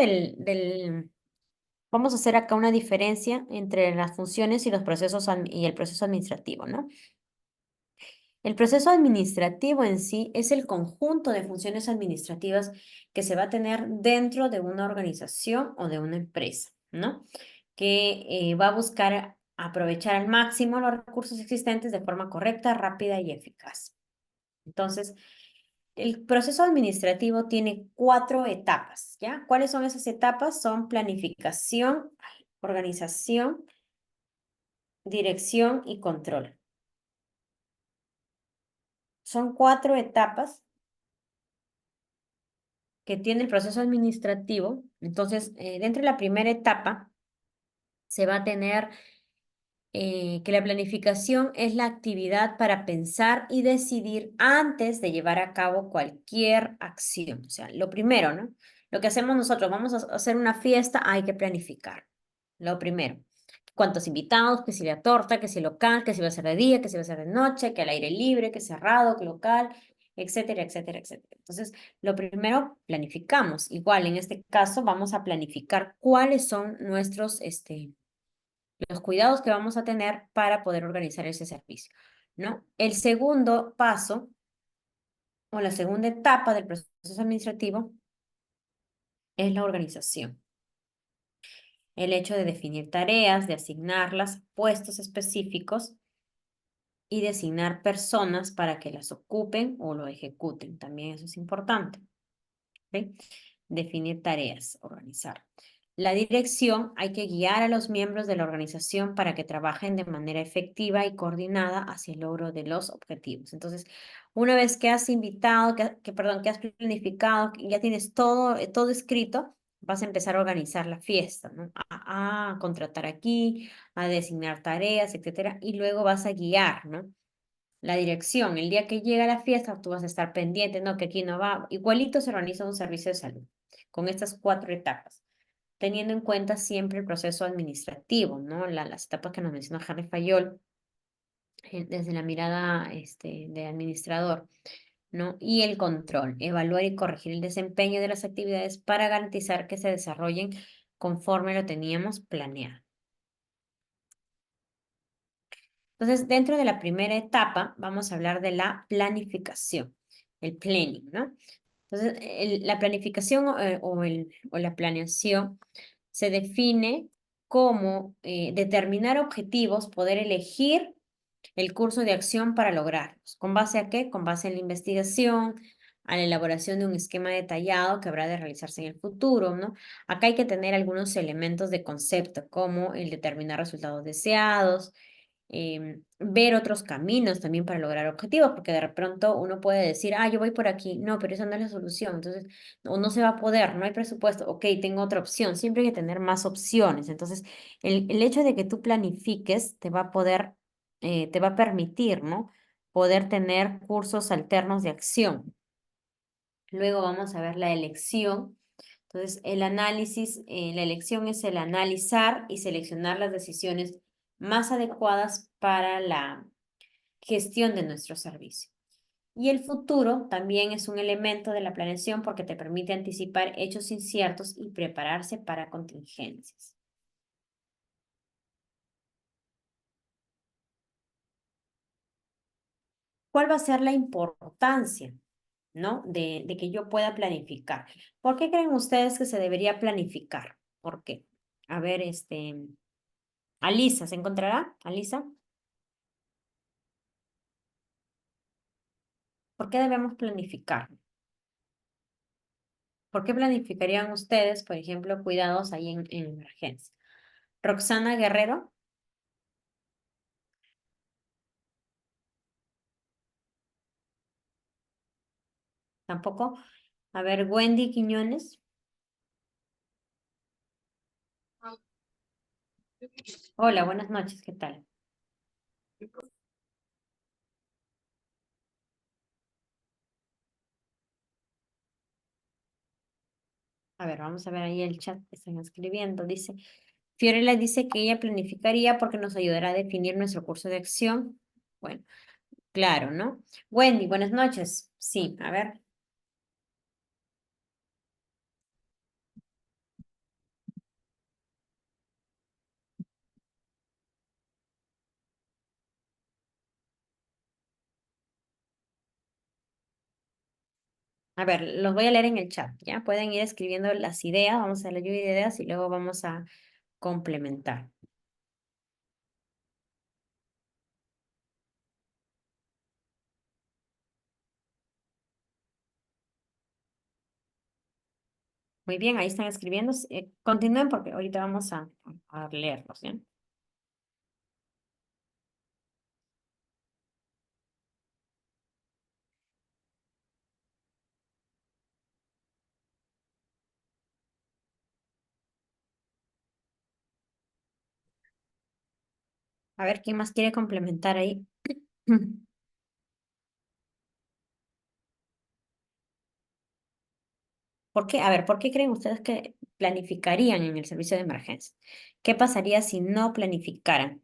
vamos a hacer acá una diferencia entre las funciones y los procesos y el proceso administrativo, ¿no? El proceso administrativo en sí es el conjunto de funciones administrativas que se va a tener dentro de una organización o de una empresa, ¿no? Que va a buscar aprovechar al máximo los recursos existentes de forma correcta, rápida y eficaz. Entonces, el proceso administrativo tiene 4 etapas, ¿ya? ¿Cuáles son esas etapas? Son planificación, organización, dirección y control. Son 4 etapas que tiene el proceso administrativo. Entonces, dentro de la primera etapa, se va a tener que la planificación es la actividad para pensar y decidir antes de llevar a cabo cualquier acción. O sea, lo primero, ¿no? Lo que hacemos nosotros, vamos a hacer una fiesta, hay que planificar. Lo primero. ¿Cuántos invitados? Que si la torta, que si local, que si va a ser de día, que si va a ser de noche, que al aire libre, que cerrado, que local, etcétera, etcétera, etcétera. Entonces, lo primero, planificamos. Igual, en este caso, vamos a planificar cuáles son nuestros, los cuidados que vamos a tener para poder organizar ese servicio, ¿no? El segundo paso o la segunda etapa del proceso administrativo es la organización. El hecho de definir tareas, de asignarlas, puestos específicos y designar personas para que las ocupen o lo ejecuten. También eso es importante. ¿Ok? Definir tareas, organizar. La dirección, hay que guiar a los miembros de la organización para que trabajen de manera efectiva y coordinada hacia el logro de los objetivos. Entonces, una vez que has invitado, perdón, que has planificado, que ya tienes todo escrito, vas a empezar a organizar la fiesta, ¿no? A contratar aquí, a designar tareas, etcétera, y luego vas a guiar, ¿no? La dirección, el día que llega la fiesta, tú vas a estar pendiente, no, que aquí no va. Igualito se organiza un servicio de salud, con estas 4 etapas, teniendo en cuenta siempre el proceso administrativo, ¿no? Las etapas que nos mencionó Harry Fayol, desde la mirada de administrador, ¿no? Y el control, evaluar y corregir el desempeño de las actividades para garantizar que se desarrollen conforme lo teníamos planeado. Entonces, dentro de la primera etapa, vamos a hablar de la planificación, el planning, ¿no? Entonces, la planificación o la planeación se define como determinar objetivos, poder elegir el curso de acción para lograrlos. ¿Con base a qué? Con base en la investigación, a la elaboración de un esquema detallado que habrá de realizarse en el futuro, ¿no? Acá hay que tener algunos elementos de concepto, como el determinar resultados deseados, ver otros caminos también para lograr objetivos, porque de pronto uno puede decir, ah, yo voy por aquí, no, pero esa no es la solución, entonces, no se va a poder, no hay presupuesto, ok, tengo otra opción, siempre hay que tener más opciones, entonces, el hecho de que tú planifiques te va a poder, te va a permitir, ¿no? Poder tener cursos alternos de acción. Luego vamos a ver la elección. Entonces, el análisis, la elección es el analizar y seleccionar las decisiones más adecuadas para la gestión de nuestro servicio. Y el futuro también es un elemento de la planeación porque te permite anticipar hechos inciertos y prepararse para contingencias. ¿Cuál va a ser la importancia, ¿no? de que yo pueda planificar? ¿Por qué creen ustedes que se debería planificar? ¿Por qué? A ver, Alisa, ¿se encontrará? Alisa. ¿Por qué debemos planificar? ¿Por qué planificarían ustedes, por ejemplo, cuidados ahí en emergencia? Roxana Guerrero, tampoco. A ver, Wendy Quiñones. Hola, buenas noches, ¿qué tal? A ver, vamos a ver ahí el chat que están escribiendo. Dice, Fiorella dice que ella planificaría porque nos ayudará a definir nuestro curso de acción. Bueno, claro, ¿no? Wendy, buenas noches. Sí, a ver. A ver, los voy a leer en el chat, ¿ya? Pueden ir escribiendo las ideas, vamos a la lluvia de ideas y luego vamos a complementar. Muy bien, ahí están escribiendo. Continúen porque ahorita vamos a leerlos, ¿ya? A ver, ¿quién más quiere complementar ahí? ¿Por qué? A ver, ¿por qué creen ustedes que planificarían en el servicio de emergencia? ¿Qué pasaría si no planificaran?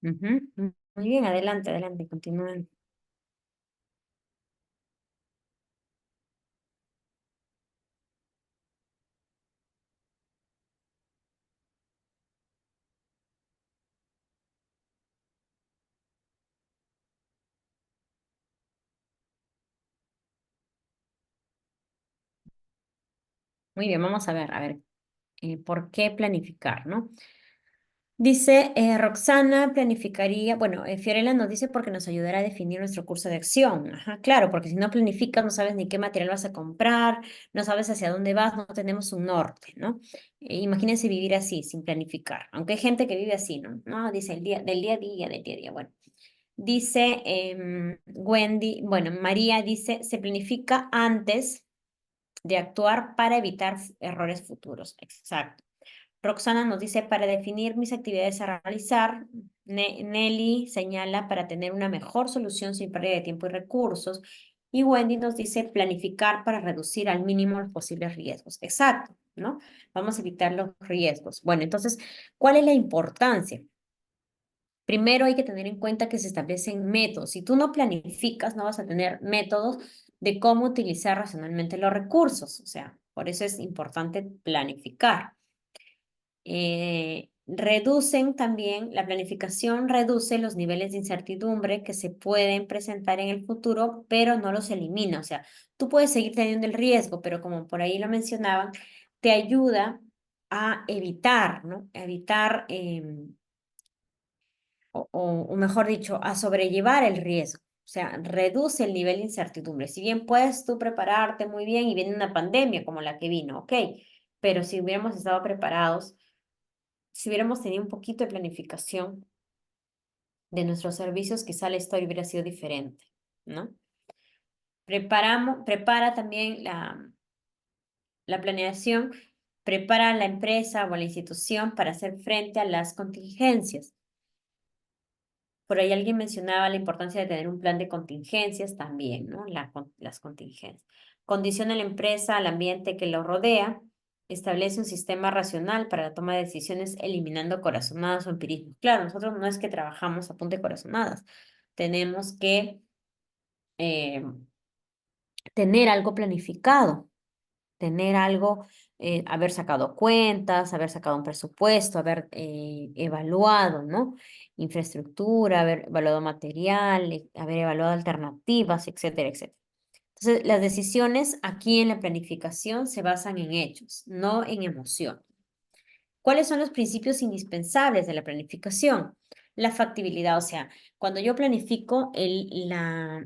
Ujú. Muy bien, adelante, adelante, continúen. Muy bien, vamos a ver, ¿por qué planificar, no? Dice Roxana, planificaría, bueno, Fiorella nos dice porque nos ayudará a definir nuestro curso de acción. Ajá, claro, porque si no planificas, no sabes ni qué material vas a comprar, no sabes hacia dónde vas, no tenemos un norte, ¿no? Imagínense vivir así, sin planificar. Aunque hay gente que vive así, ¿no? No, dice el día, del día a día, del día a día. Bueno, dice Wendy, bueno, María dice, se planifica antes de actuar para evitar errores futuros. Exacto. Roxana nos dice, para definir mis actividades a realizar, Nelly señala para tener una mejor solución sin pérdida de tiempo y recursos. Y Wendy nos dice, planificar para reducir al mínimo los posibles riesgos. Exacto, ¿no? Vamos a evitar los riesgos. Bueno, entonces, ¿cuál es la importancia? Primero hay que tener en cuenta que se establecen métodos. Si tú no planificas, no vas a tener métodos de cómo utilizar racionalmente los recursos. O sea, por eso es importante planificar. Reducen también, la planificación reduce los niveles de incertidumbre que se pueden presentar en el futuro, pero no los elimina. O sea, tú puedes seguir teniendo el riesgo, pero como por ahí lo mencionaban, te ayuda a evitar, ¿no? Evitar, o mejor dicho, a sobrellevar el riesgo. O sea, reduce el nivel de incertidumbre. Si bien puedes tú prepararte muy bien y viene una pandemia como la que vino, ok, pero si hubiéramos estado preparados, si hubiéramos tenido un poquito de planificación de nuestros servicios, quizá la historia hubiera sido diferente, ¿no? Prepara también la planeación, prepara a la empresa o a la institución para hacer frente a las contingencias. Por ahí alguien mencionaba la importancia de tener un plan de contingencias también, ¿no? Las contingencias. Condiciona a la empresa, al ambiente que lo rodea, establece un sistema racional para la toma de decisiones eliminando corazonadas o empirismos. Claro, nosotros no es que trabajamos a punta de corazonadas, tenemos que eh, tener algo planificado, tener algo, haber sacado cuentas, haber sacado un presupuesto, haber evaluado, ¿no? Infraestructura, haber evaluado material, haber evaluado alternativas, etcétera, etcétera. Entonces, las decisiones aquí en la planificación se basan en hechos, no en emoción. ¿Cuáles son los principios indispensables de la planificación? La factibilidad, o sea, cuando yo planifico,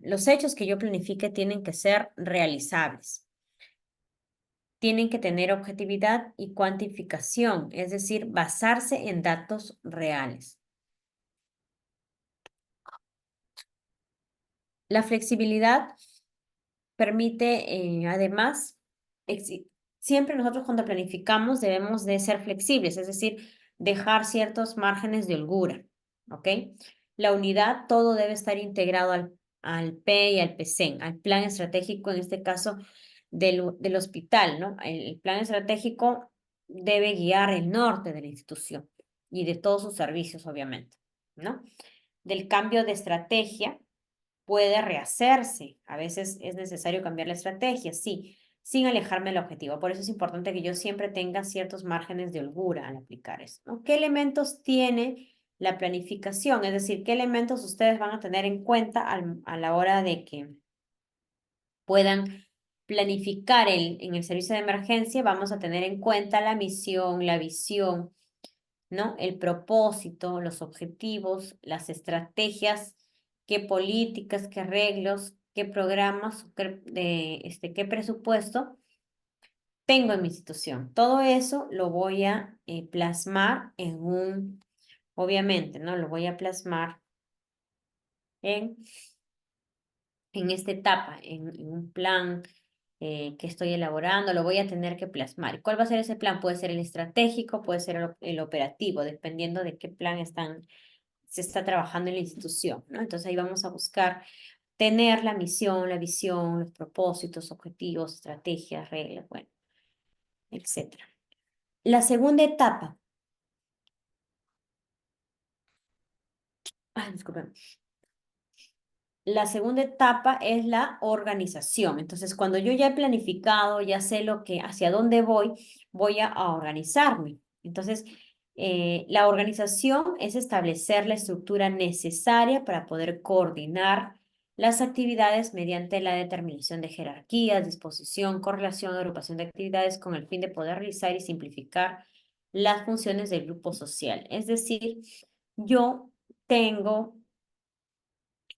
los hechos que yo planifique tienen que ser realizables. Tienen que tener objetividad y cuantificación, es decir, basarse en datos reales. La flexibilidad permite, además, siempre nosotros cuando planificamos debemos de ser flexibles, es decir, dejar ciertos márgenes de holgura, ¿ok? La unidad, todo debe estar integrado al P y al PCEN, al plan estratégico, en este caso, del hospital, ¿no? El plan estratégico debe guiar el norte de la institución y de todos sus servicios, obviamente, ¿no? Del cambio de estrategia puede rehacerse. A veces es necesario cambiar la estrategia, sí, sin alejarme del objetivo. Por eso es importante que yo siempre tenga ciertos márgenes de holgura al aplicar esto, ¿no? ¿Qué elementos tiene la planificación? Es decir, ¿qué elementos ustedes van a tener en cuenta a la hora de que puedan planificar en el servicio de emergencia? Vamos a tener en cuenta la misión, la visión, ¿no? El propósito, los objetivos, las estrategias, qué políticas, qué arreglos, qué programas, qué presupuesto tengo en mi institución. Todo eso lo voy a plasmar obviamente, ¿no? Lo voy a plasmar en, en esta etapa, en un plan que estoy elaborando, lo voy a tener que plasmar. ¿Cuál va a ser ese plan? Puede ser el estratégico, puede ser el operativo, dependiendo de qué plan se está trabajando en la institución, ¿no? Entonces ahí vamos a buscar tener la misión, la visión, los propósitos, objetivos, estrategias, reglas, bueno, etcétera. La segunda etapa, disculpen. La segunda etapa es la organización. Entonces, cuando yo ya he planificado, ya sé hacia dónde voy a organizarme. Entonces, la organización es establecer la estructura necesaria para poder coordinar las actividades mediante la determinación de jerarquías, disposición, correlación, agrupación de actividades con el fin de poder realizar y simplificar las funciones del grupo social. Es decir, yo tengo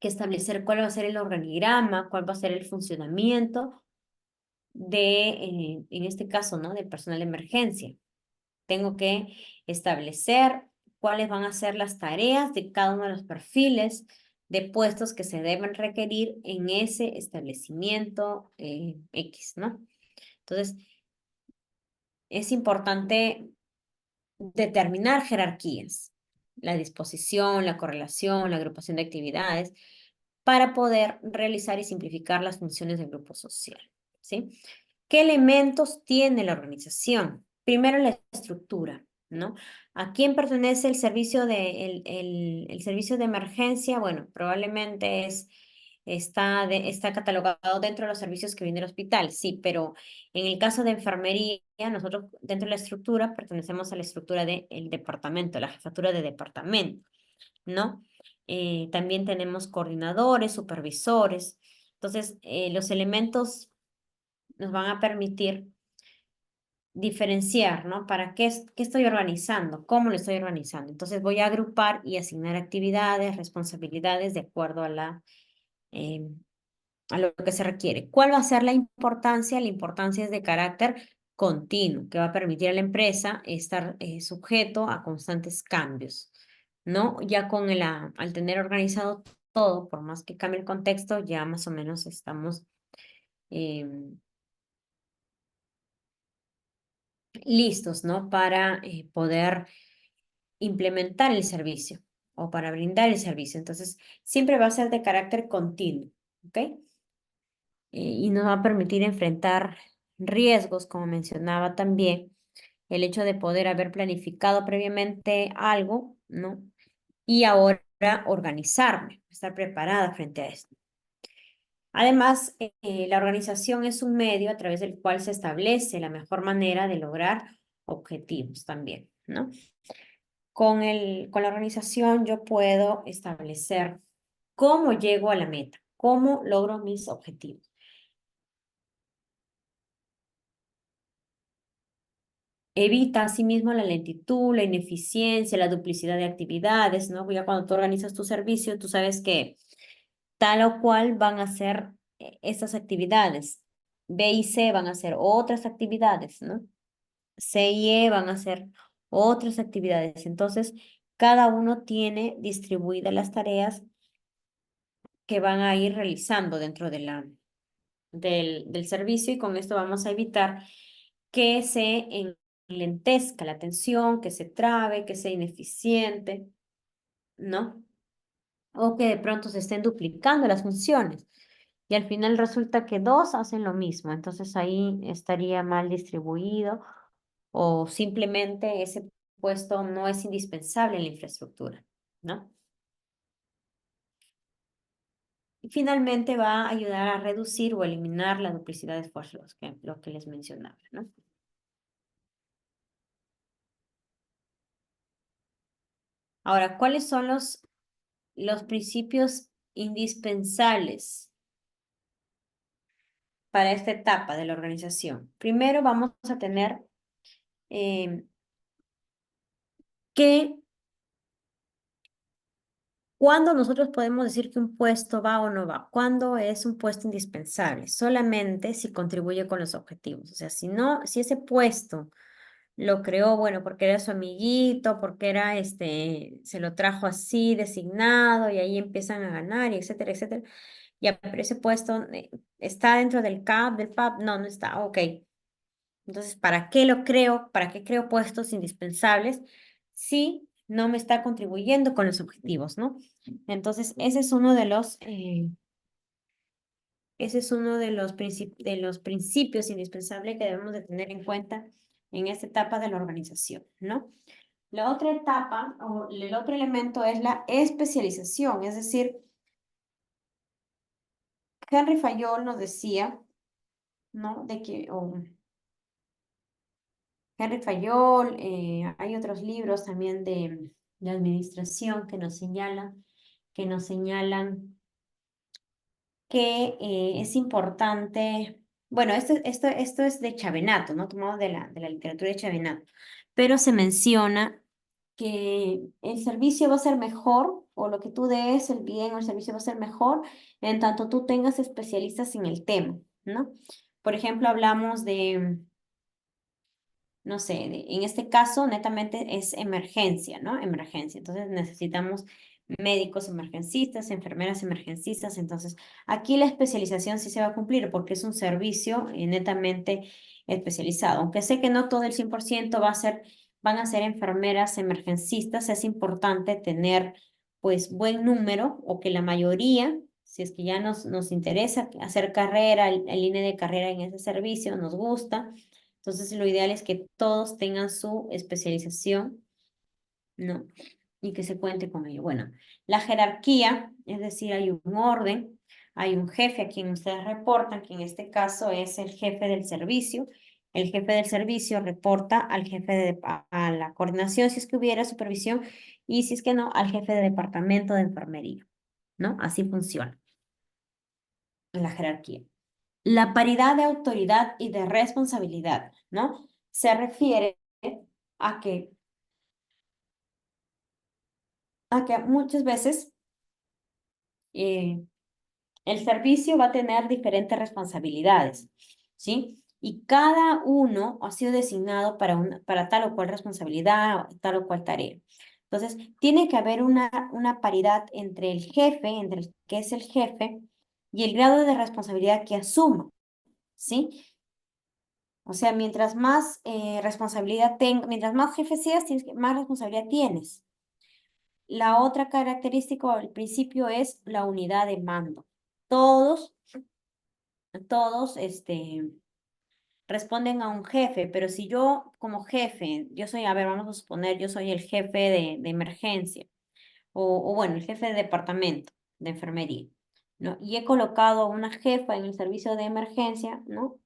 que establecer cuál va a ser el organigrama, cuál va a ser el funcionamiento en este caso, ¿no? Del personal de emergencia. Tengo que establecer cuáles van a ser las tareas de cada uno de los perfiles de puestos que se deben requerir en ese establecimiento X, ¿no? Entonces, es importante determinar jerarquías, la disposición, la correlación, la agrupación de actividades, para poder realizar y simplificar las funciones del grupo social, ¿sí? ¿Qué elementos tiene la organización? Primero, la estructura, ¿no? ¿A quién pertenece el servicio de emergencia? Bueno, probablemente está catalogado dentro de los servicios que viene el hospital, sí, pero en el caso de enfermería, nosotros dentro de la estructura pertenecemos a la estructura del departamento, la jefatura de departamento, ¿no? También tenemos coordinadores, supervisores. Entonces, los elementos nos van a permitir diferenciar, ¿no? ¿Para qué estoy organizando? ¿Cómo lo estoy organizando? Entonces, voy a agrupar y asignar actividades, responsabilidades de acuerdo a lo que se requiere. ¿Cuál va a ser la importancia? La importancia es de carácter continuo, que va a permitir a la empresa estar sujeto a constantes cambios, ¿no? Ya al tener organizado todo, por más que cambie el contexto, ya más o menos estamos listos, ¿no? Para poder implementar el servicio o para brindar el servicio. Entonces, siempre va a ser de carácter continuo, ¿ok? Y nos va a permitir enfrentar riesgos, como mencionaba también, el hecho de poder haber planificado previamente algo, ¿no? Y ahora organizarme, estar preparada frente a esto. Además, la organización es un medio a través del cual se establece la mejor manera de lograr objetivos también, ¿no? Con la organización yo puedo establecer cómo llego a la meta, cómo logro mis objetivos. Evita asimismo la lentitud, la ineficiencia, la duplicidad de actividades, ¿no? Ya cuando tú organizas tu servicio, tú sabes que tal o cual van a ser estas actividades. B y C van a hacer otras actividades, ¿no? C y E van a hacer otras actividades. Entonces, cada uno tiene distribuidas las tareas que van a ir realizando dentro de del servicio y con esto vamos a evitar que se enlentezca la atención, que se trabe, que sea ineficiente, ¿no? O que de pronto se estén duplicando las funciones. Y al final resulta que dos hacen lo mismo, entonces ahí estaría mal distribuido o simplemente ese puesto no es indispensable en la infraestructura, ¿no? Y finalmente va a ayudar a reducir o eliminar la duplicidad de esfuerzos, lo que les mencionaba, ¿no? Ahora, ¿cuáles son los principios indispensables para esta etapa de la organización? Primero vamos a tener eh, que ¿cuándo nosotros podemos decir que un puesto va o no va? ¿Cuándo es un puesto indispensable? Solamente si contribuye con los objetivos. O sea, si no, si ese puesto lo creó, bueno, porque era su amiguito, porque era se lo trajo así designado y ahí empiezan a ganar y etcétera, etcétera. Ya, pero ese puesto está dentro del CAP, del PAP, no, no está, ok. Entonces, ¿para qué lo creo? ¿Para qué creo puestos indispensables? Si no me está contribuyendo con los objetivos, ¿no? Entonces, ese es uno de de los principios indispensables que debemos de tener en cuenta en esta etapa de la organización, ¿no? La otra etapa o el otro elemento es la especialización, es decir, Henry Fayol nos decía, ¿no? Henry Fayol, hay otros libros también de administración que nos señalan que es importante, bueno, esto es de Chavenato, ¿no? Tomado de la literatura de Chavenato, pero se menciona que el servicio va a ser mejor, o lo que tú des, el bien o el servicio va a ser mejor, en tanto tú tengas especialistas en el tema, ¿no? Por ejemplo, hablamos de no sé, en este caso netamente es emergencia, ¿no? Emergencia. Entonces necesitamos médicos emergencistas, enfermeras emergencistas. Entonces aquí la especialización sí se va a cumplir porque es un servicio netamente especializado. Aunque sé que no todo el 100% van a ser enfermeras emergencistas, es importante tener pues buen número o que la mayoría, si es que ya nos interesa hacer carrera, el línea de carrera en ese servicio, nos gusta. Entonces, lo ideal es que todos tengan su especialización, ¿no? Y que se cuente con ello. Bueno, la jerarquía, es decir, hay un orden, hay un jefe a quien ustedes reportan, que en este caso es el jefe del servicio. El jefe del servicio reporta al jefe a la coordinación, si es que hubiera supervisión, y si es que no, al jefe de departamento de enfermería, ¿no? Así funciona la jerarquía. La paridad de autoridad y de responsabilidad, ¿no? Se refiere a que muchas veces eh, el servicio va a tener diferentes responsabilidades, ¿sí? Y cada uno ha sido designado para tal o cual responsabilidad, tal o cual tarea. Entonces, tiene que haber una paridad entre el jefe, entre el que es el jefe, y el grado de responsabilidad que asuma, ¿sí? O sea, mientras más responsabilidad mientras más jefe seas, más responsabilidad tienes. La otra característica o el principio es la unidad de mando. Todos, todos, responden a un jefe, pero si yo como jefe, yo soy, a ver, vamos a suponer, yo soy el jefe de emergencia, o bueno, el jefe de departamento de enfermería, ¿no? Y he colocado a una jefa en el servicio de emergencia, ¿no?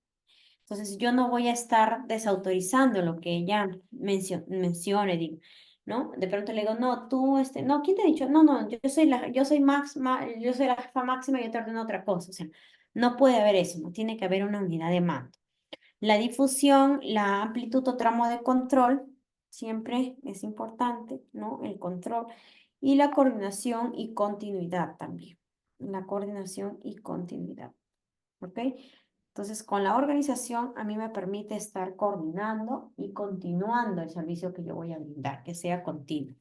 Entonces yo no voy a estar desautorizando lo que ella mencione, digo, ¿no? De pronto le digo, no, tú, no, ¿quién te ha dicho? No, no, yo soy la jefa máxima y yo te ordeno otra cosa. O sea, no puede haber eso, no tiene que haber una unidad de mando. La difusión, la amplitud o tramo de control, siempre es importante, ¿no? El control y la coordinación y continuidad también. La coordinación y continuidad, ¿ok? Entonces, con la organización a mí me permite estar coordinando y continuando el servicio que yo voy a brindar, que sea continuo.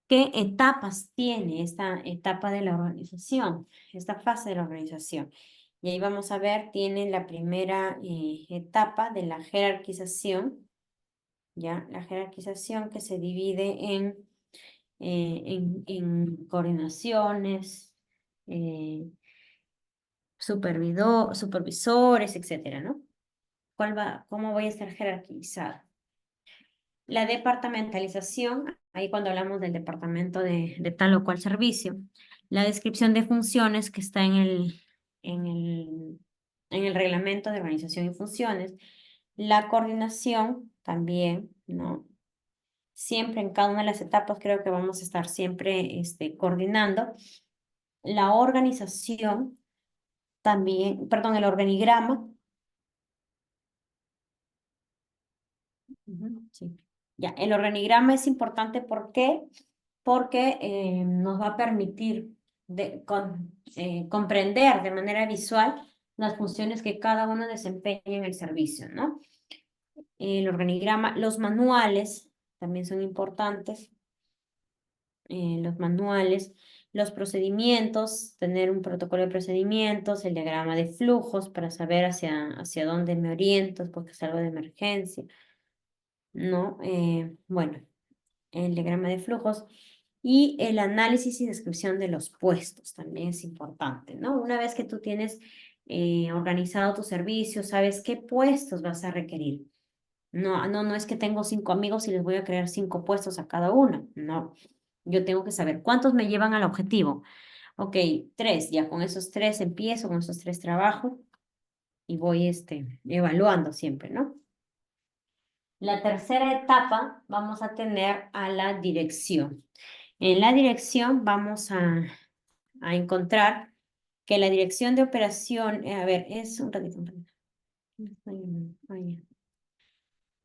¿Qué etapas tiene esta etapa de la organización, esta fase de la organización? Y ahí vamos a ver, tiene la primera etapa de la jerarquización, ¿ya? La jerarquización que se divide en coordinaciones, eh, supervisores, etcétera, ¿no? ¿Cómo voy a estar jerarquizada? La departamentalización, ahí cuando hablamos del departamento de tal o cual servicio. La descripción de funciones que está en en el reglamento de organización y funciones. La coordinación también, ¿no? Siempre en cada una de las etapas creo que vamos a estar siempre coordinando. La organización también, perdón, el organigrama. Ujú, sí. Ya, el organigrama es importante, ¿por qué? Porque nos va a permitir comprender de manera visual las funciones que cada uno desempeña en el servicio, ¿no? El organigrama, los manuales también son importantes, los manuales, los procedimientos, tener un protocolo de procedimientos, el diagrama de flujos para saber hacia dónde me oriento, porque es algo de emergencia, ¿no? Bueno, el diagrama de flujos y el análisis y descripción de los puestos también es importante, ¿no? Una vez que tú tienes organizado tu servicio, sabes qué puestos vas a requerir. No es que tengo 5 amigos y les voy a crear 5 puestos a cada uno. No, yo tengo que saber cuántos me llevan al objetivo. Ok, 3, ya con esos 3 empiezo, con esos 3 trabajo y voy evaluando siempre, ¿no? La tercera etapa vamos a tener a la dirección. En la dirección vamos a encontrar que la dirección de operación, a ver, es un ratito, un ratito.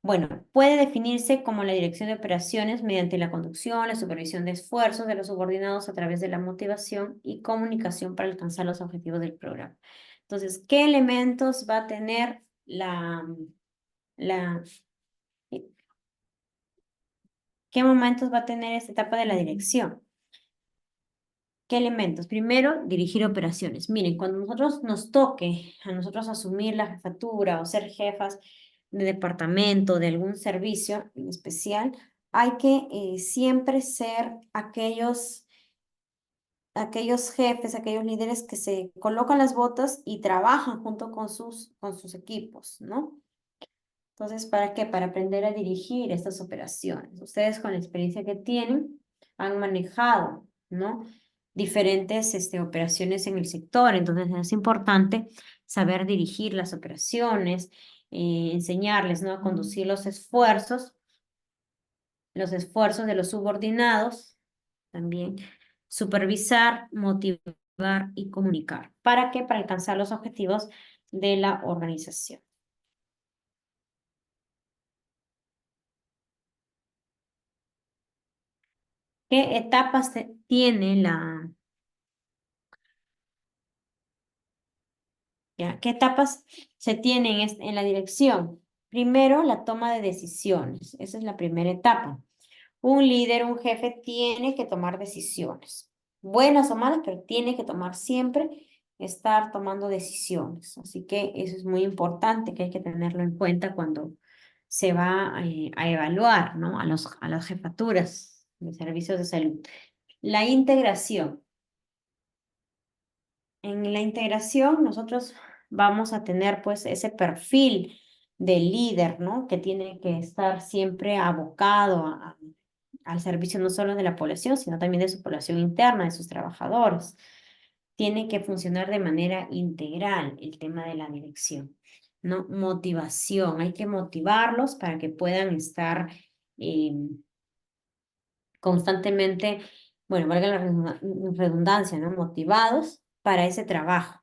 Bueno, puede definirse como la dirección de operaciones mediante la conducción, la supervisión de esfuerzos de los subordinados a través de la motivación y comunicación para alcanzar los objetivos del programa. Entonces, ¿qué elementos va a tener la qué momentos va a tener esta etapa de la dirección? ¿Qué elementos? Primero, dirigir operaciones. Miren, cuando nos toque a nosotros asumir la jefatura o ser jefas de departamento, de algún servicio en especial, hay que siempre ser aquellos jefes, aquellos líderes que se colocan las botas y trabajan junto con sus equipos, ¿no? Entonces, ¿para qué? Para aprender a dirigir estas operaciones. Ustedes con la experiencia que tienen han manejado, ¿no? Diferentes operaciones en el sector. Entonces, es importante saber dirigir las operaciones, enseñarles, ¿no? A conducir los esfuerzos de los subordinados, también supervisar, motivar y comunicar. ¿Para qué? Para alcanzar los objetivos de la organización. ¿Qué etapas tiene ¿Qué etapas se tienen en la dirección? Primero, la toma de decisiones. Esa es la primera etapa. Un líder, un jefe tiene que tomar decisiones. Buenas o malas, pero tiene que tomar siempre, estar tomando decisiones. Así que eso es muy importante, que hay que tenerlo en cuenta cuando se va a evaluar, ¿no? A las jefaturas de servicios de salud. La integración. En la integración nosotros vamos a tener pues ese perfil de líder, ¿no? Que tiene que estar siempre abocado al servicio no solo de la población, sino también de su población interna, de sus trabajadores. Tiene que funcionar de manera integral el tema de la dirección, ¿no? Motivación, hay que motivarlos para que puedan estar eh, constantemente, bueno, valga la redundancia, ¿no? Motivados para ese trabajo,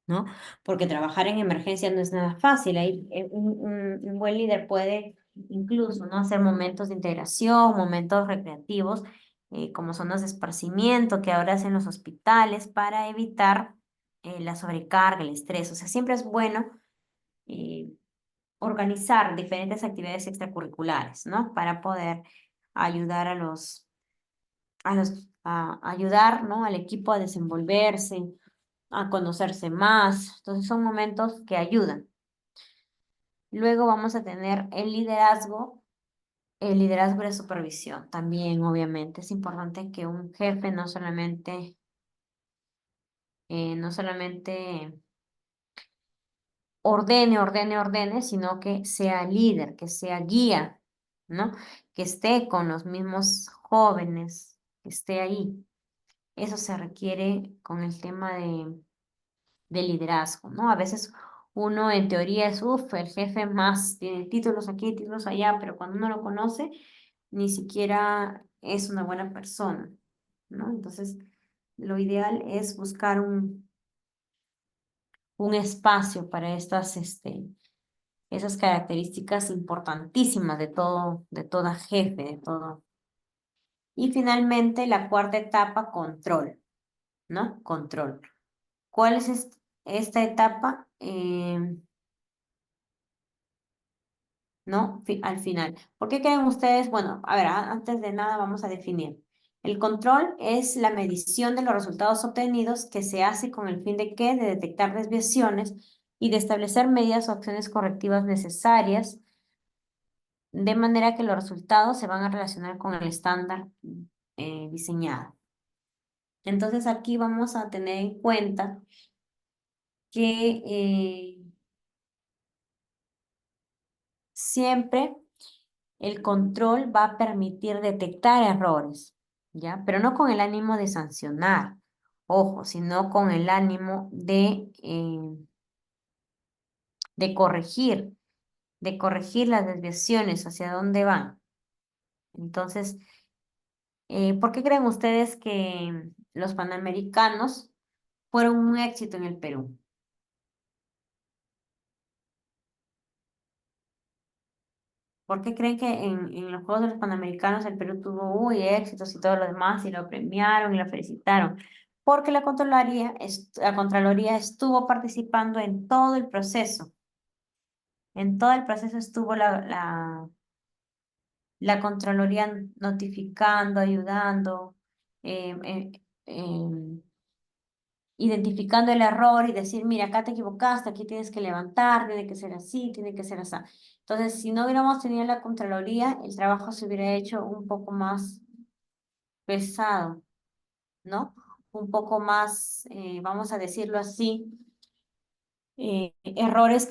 ¿no? Porque trabajar en emergencia no es nada fácil. Ahí un buen líder puede incluso, ¿no? Hacer momentos de integración, momentos recreativos, como zonas de esparcimiento que ahora hacen los hospitales para evitar la sobrecarga, el estrés. O sea, siempre es bueno eh, organizar diferentes actividades extracurriculares, ¿no? Para poder ayudar a ayudar, ¿no? Al equipo a desenvolverse, a conocerse más. Entonces son momentos que ayudan. Luego vamos a tener el liderazgo y la supervisión. También, obviamente, es importante que un jefe no solamente ordene, sino que sea líder, que sea guía, ¿no? Que esté con los mismos jóvenes, que esté ahí. Eso se requiere con el tema de liderazgo, ¿no? A veces uno en teoría es, el jefe más, tiene títulos aquí, títulos allá, pero cuando uno lo conoce, ni siquiera es una buena persona, ¿no? Entonces, lo ideal es buscar un espacio para esas características importantísimas de toda jefe, de todo. Y finalmente, la cuarta etapa, control, ¿no? Control. ¿Cuál es esta etapa? ¿No? Al final. ¿Por qué creen ustedes? Bueno, a ver, antes de nada vamos a definir. El control es la medición de los resultados obtenidos que se hace con el fin de ¿qué? De detectar desviaciones y de establecer medidas o acciones correctivas necesarias, de manera que los resultados se van a relacionar con el estándar diseñado. Entonces aquí vamos a tener en cuenta que siempre el control va a permitir detectar errores, ¿ya? Pero no con el ánimo de sancionar, ojo, sino con el ánimo de de corregir las desviaciones hacia dónde van. Entonces, ¿por qué creen ustedes que los panamericanos fueron un éxito en el Perú? ¿Por qué creen que en los Juegos de los Panamericanos el Perú tuvo éxitos y todo lo demás y lo premiaron y lo felicitaron? Porque la Contraloría estuvo participando en todo el proceso. En todo el proceso estuvo la Contraloría notificando, ayudando, eh, eh, em, identificando el error y decir, mira, acá te equivocaste, aquí tienes que levantar, tiene que ser así, tiene que ser así. Entonces, si no hubiéramos tenido la Contraloría, el trabajo se hubiera hecho un poco más pesado, ¿no? Un poco más, vamos a decirlo así, errores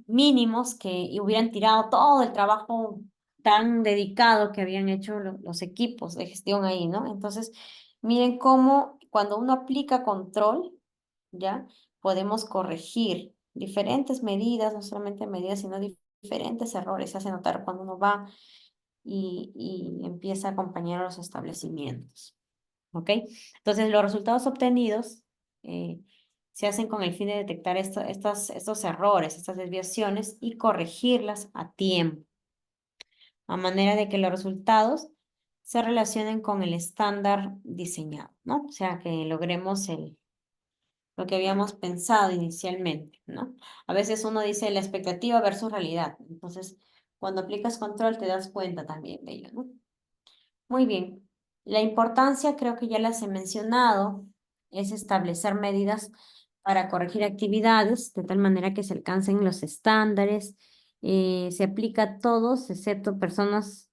mínimos que hubieran tirado todo el trabajo tan dedicado que habían hecho los equipos de gestión ahí, ¿no? Entonces, miren cómo cuando uno aplica control, ¿ya? Podemos corregir diferentes medidas, no solamente medidas, sino diferentes errores. Se hace notar cuando uno va y empieza a acompañar a los establecimientos. ¿Ok? Entonces, los resultados obtenidos eh, se hacen con el fin de detectar estos errores, estas desviaciones y corregirlas a tiempo, a manera de que los resultados se relacionen con el estándar diseñado, ¿no? O sea, que logremos lo que habíamos pensado inicialmente, ¿no? A veces uno dice la expectativa versus realidad. Entonces, cuando aplicas control te das cuenta también de ello, ¿no? Muy bien. La importancia, creo que ya las he mencionado, es establecer medidas para corregir actividades de tal manera que se alcancen los estándares. Se aplica a todos, excepto personas,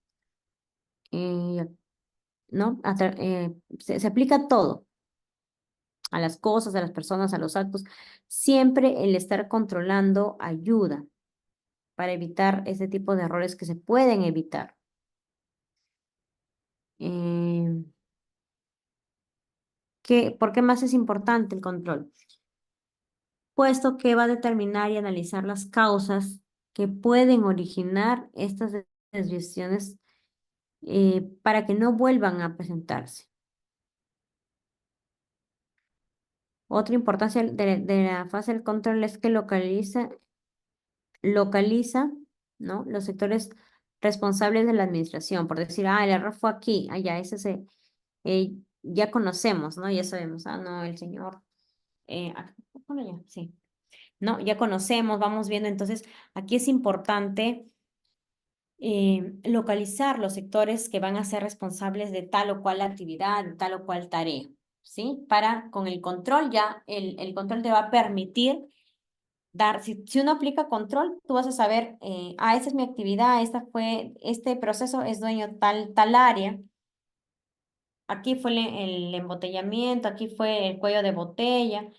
¿no? Se aplica a todo, a las cosas, a las personas, a los actos. Siempre el estar controlando ayuda para evitar ese tipo de errores que se pueden evitar. Eh, ¿Por qué más es importante el control? Puesto que va a determinar y analizar las causas que pueden originar estas desviaciones para que no vuelvan a presentarse. Otra importancia de la fase del control es que localiza, ¿no? Los sectores responsables de la administración, por decir, el error fue aquí, ya ya conocemos, ¿no? Ya sabemos, no, el señor, bueno, ya, sí, ¿no? Ya conocemos, vamos viendo, entonces aquí es importante localizar los sectores que van a ser responsables de tal o cual actividad, de tal o cual tarea, ¿sí? Con el control ya, el control te va a permitir si uno aplica control, tú vas a saber, esta es mi actividad, este proceso es dueño tal área, aquí fue el embotellamiento, aquí fue el cuello de botella,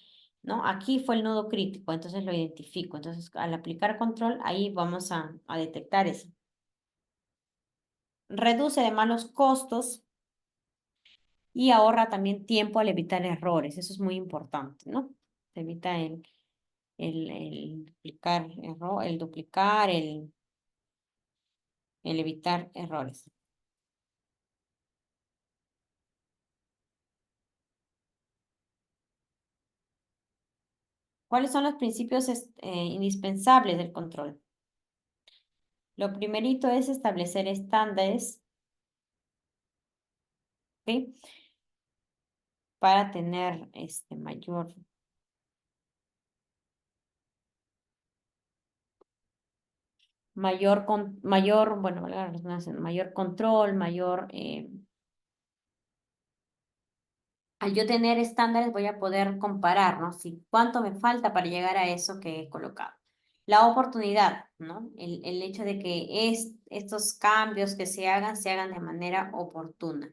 ¿no? Aquí fue el nudo crítico, entonces lo identifico. Entonces, al aplicar control, ahí vamos a detectar eso. Reduce además los costos y ahorra también tiempo al evitar errores. Eso es muy importante, ¿no? Se evita el duplicar, el evitar errores. ¿Cuáles son los principios indispensables del control? Lo primerito es establecer estándares, ¿sí? Para tener bueno, valga la redundancia, mayor control, al yo tener estándares voy a poder comparar, ¿no? Si cuánto me falta para llegar a eso que he colocado. La oportunidad, ¿no? El hecho de que estos cambios que se hagan de manera oportuna,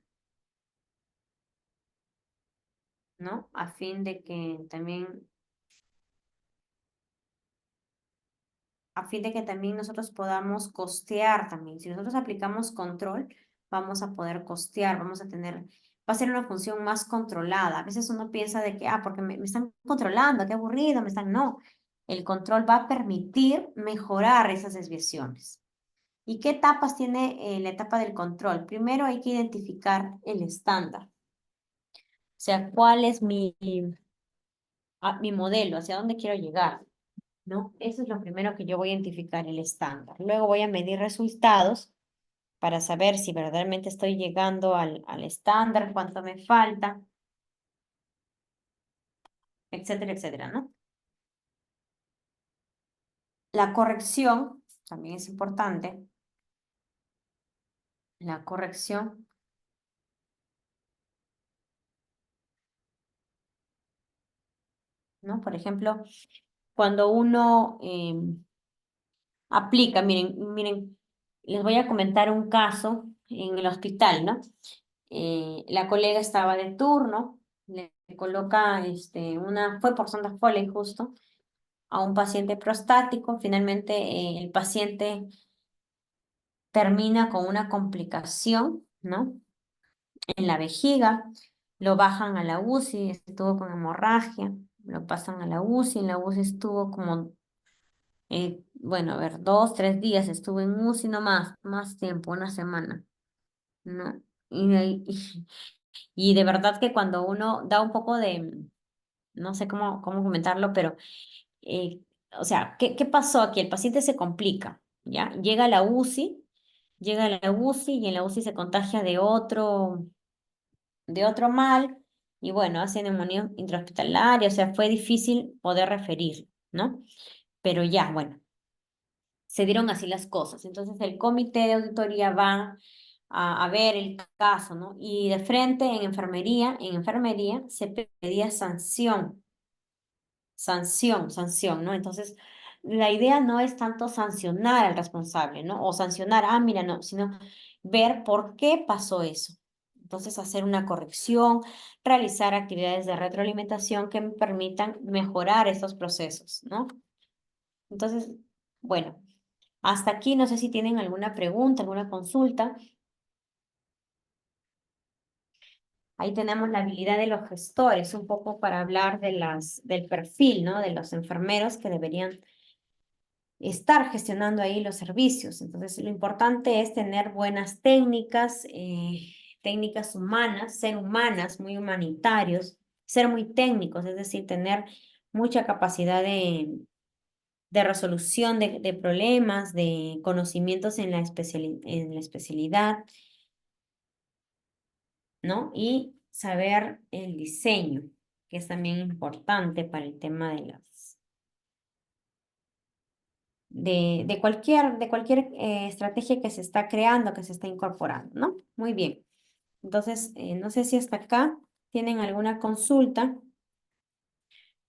¿no? A fin de que también nosotros podamos costear también. Si nosotros aplicamos control, vamos a poder costear, va a ser una función más controlada. A veces uno piensa de que, porque me están controlando, qué aburrido, no. El control va a permitir mejorar esas desviaciones. ¿Y qué etapas tiene la etapa del control? Primero hay que identificar el estándar. O sea, ¿cuál es mi modelo? ¿Hacia dónde quiero llegar? ¿No? Eso es lo primero que yo voy a identificar, el estándar. Luego voy a medir resultados para saber si verdaderamente estoy llegando al estándar, cuánto me falta, etcétera, etcétera, ¿no? La corrección también es importante. La corrección, ¿no? Por ejemplo, cuando uno aplica, miren, les voy a comentar un caso en el hospital, ¿no? La colega estaba de turno, le coloca fue por sonda Foley justo, a un paciente prostático. Finalmente, el paciente termina con una complicación, ¿no? En la vejiga, lo bajan a la UCI, estuvo con hemorragia, lo pasan a la UCI, en la UCI estuvo como, bueno, a ver, 2, 3 días estuvo en UCI, no más tiempo, una semana, ¿no? Y de verdad que cuando uno da un poco no sé cómo comentarlo, pero, o sea, ¿qué pasó aquí? El paciente se complica, ¿ya? Llega a la UCI y en la UCI se contagia de otro mal, y bueno, hace neumonía intrahospitalaria, o sea, fue difícil poder referir, ¿no? Pero ya, bueno, se dieron así las cosas. Entonces el comité de auditoría va a ver el caso, ¿no? Y de frente en enfermería se pedía sanción, ¿no? Entonces, la idea no es tanto sancionar al responsable, ¿no? O sancionar, mira, no, sino ver por qué pasó eso. Entonces, hacer una corrección, realizar actividades de retroalimentación que me permitan mejorar estos procesos, ¿no? Entonces, bueno, hasta aquí no sé si tienen alguna pregunta, alguna consulta. Ahí tenemos la habilidad de los gestores, un poco para hablar de del perfil, ¿no? De los enfermeros que deberían estar gestionando ahí los servicios. Entonces, lo importante es tener buenas técnicas, técnicas humanas, ser humanas, muy humanitarios, ser muy técnicos, es decir, tener mucha capacidad de resolución de problemas, de conocimientos en en la especialidad, ¿no? Y saber el diseño, que es también importante para el tema de de cualquier estrategia que se está creando, que se está incorporando, ¿no? Muy bien. Entonces, no sé si hasta acá tienen alguna consulta.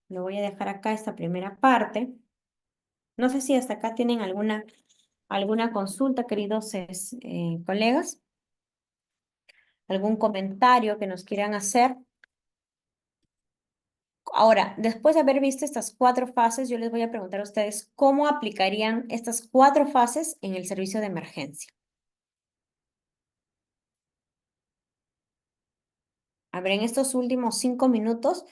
Lo voy a dejar acá esta primera parte. No sé si hasta acá tienen alguna consulta, queridos colegas, algún comentario que nos quieran hacer. Ahora, después de haber visto estas 4 fases, yo les voy a preguntar a ustedes cómo aplicarían estas 4 fases en el servicio de emergencia. A ver, en estos últimos 5 minutos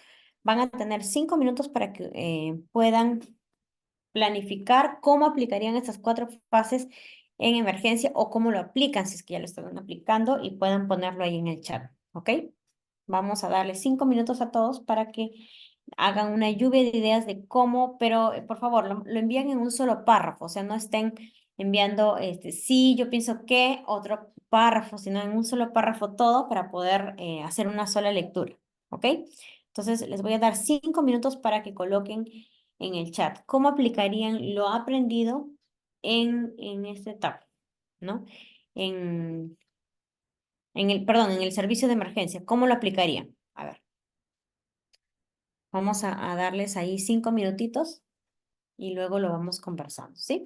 van a tener 5 minutos para que puedan planificar cómo aplicarían estas 4 fases en emergencia o cómo lo aplican si es que ya lo están aplicando y puedan ponerlo ahí en el chat, ¿ok? Vamos a darle 5 minutos a todos para que hagan una lluvia de ideas de cómo, pero por favor, lo envían en un solo párrafo, o sea, no estén enviando, sí, yo pienso que otro párrafo, sino en un solo párrafo todo para poder hacer una sola lectura, ¿ok? Entonces, les voy a dar 5 minutos para que coloquen en el chat cómo aplicarían lo aprendido en esta etapa, ¿no? En, perdón, en el servicio de emergencia, ¿cómo lo aplicarían? A ver. Vamos a darles ahí 5 minutitos y luego lo vamos conversando, ¿sí?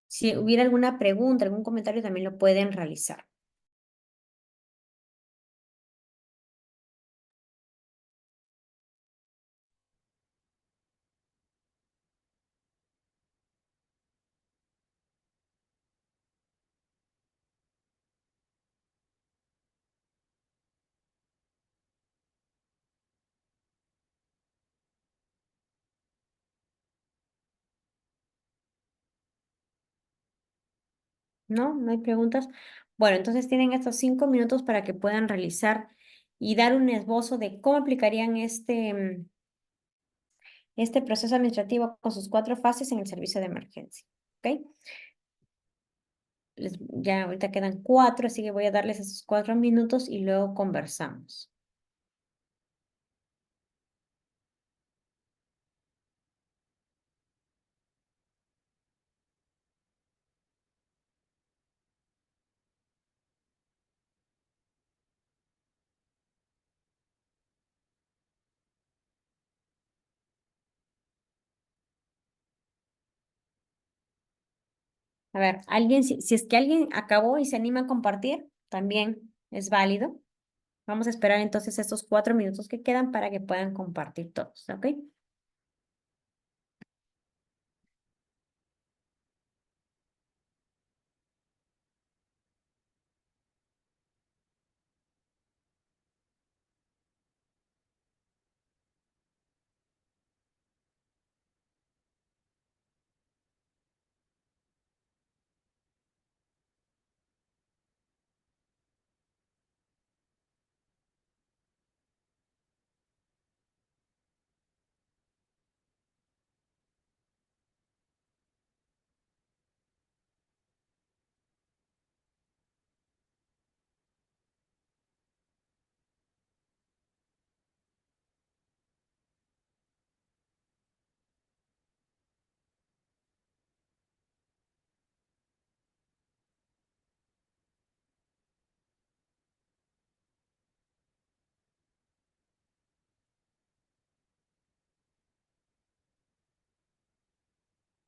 Si hubiera alguna pregunta, algún comentario, también lo pueden realizar. ¿No? ¿No hay preguntas? Bueno, entonces tienen estos 5 minutos para que puedan realizar y dar un esbozo de cómo aplicarían este proceso administrativo con sus 4 fases en el servicio de emergencia. ¿Ok? Ya ahorita quedan 4, así que voy a darles esos 4 minutos y luego conversamos. A ver, alguien, si es que alguien acabó y se anima a compartir, también es válido. Vamos a esperar entonces estos 4 minutos que quedan para que puedan compartir todos, ¿ok?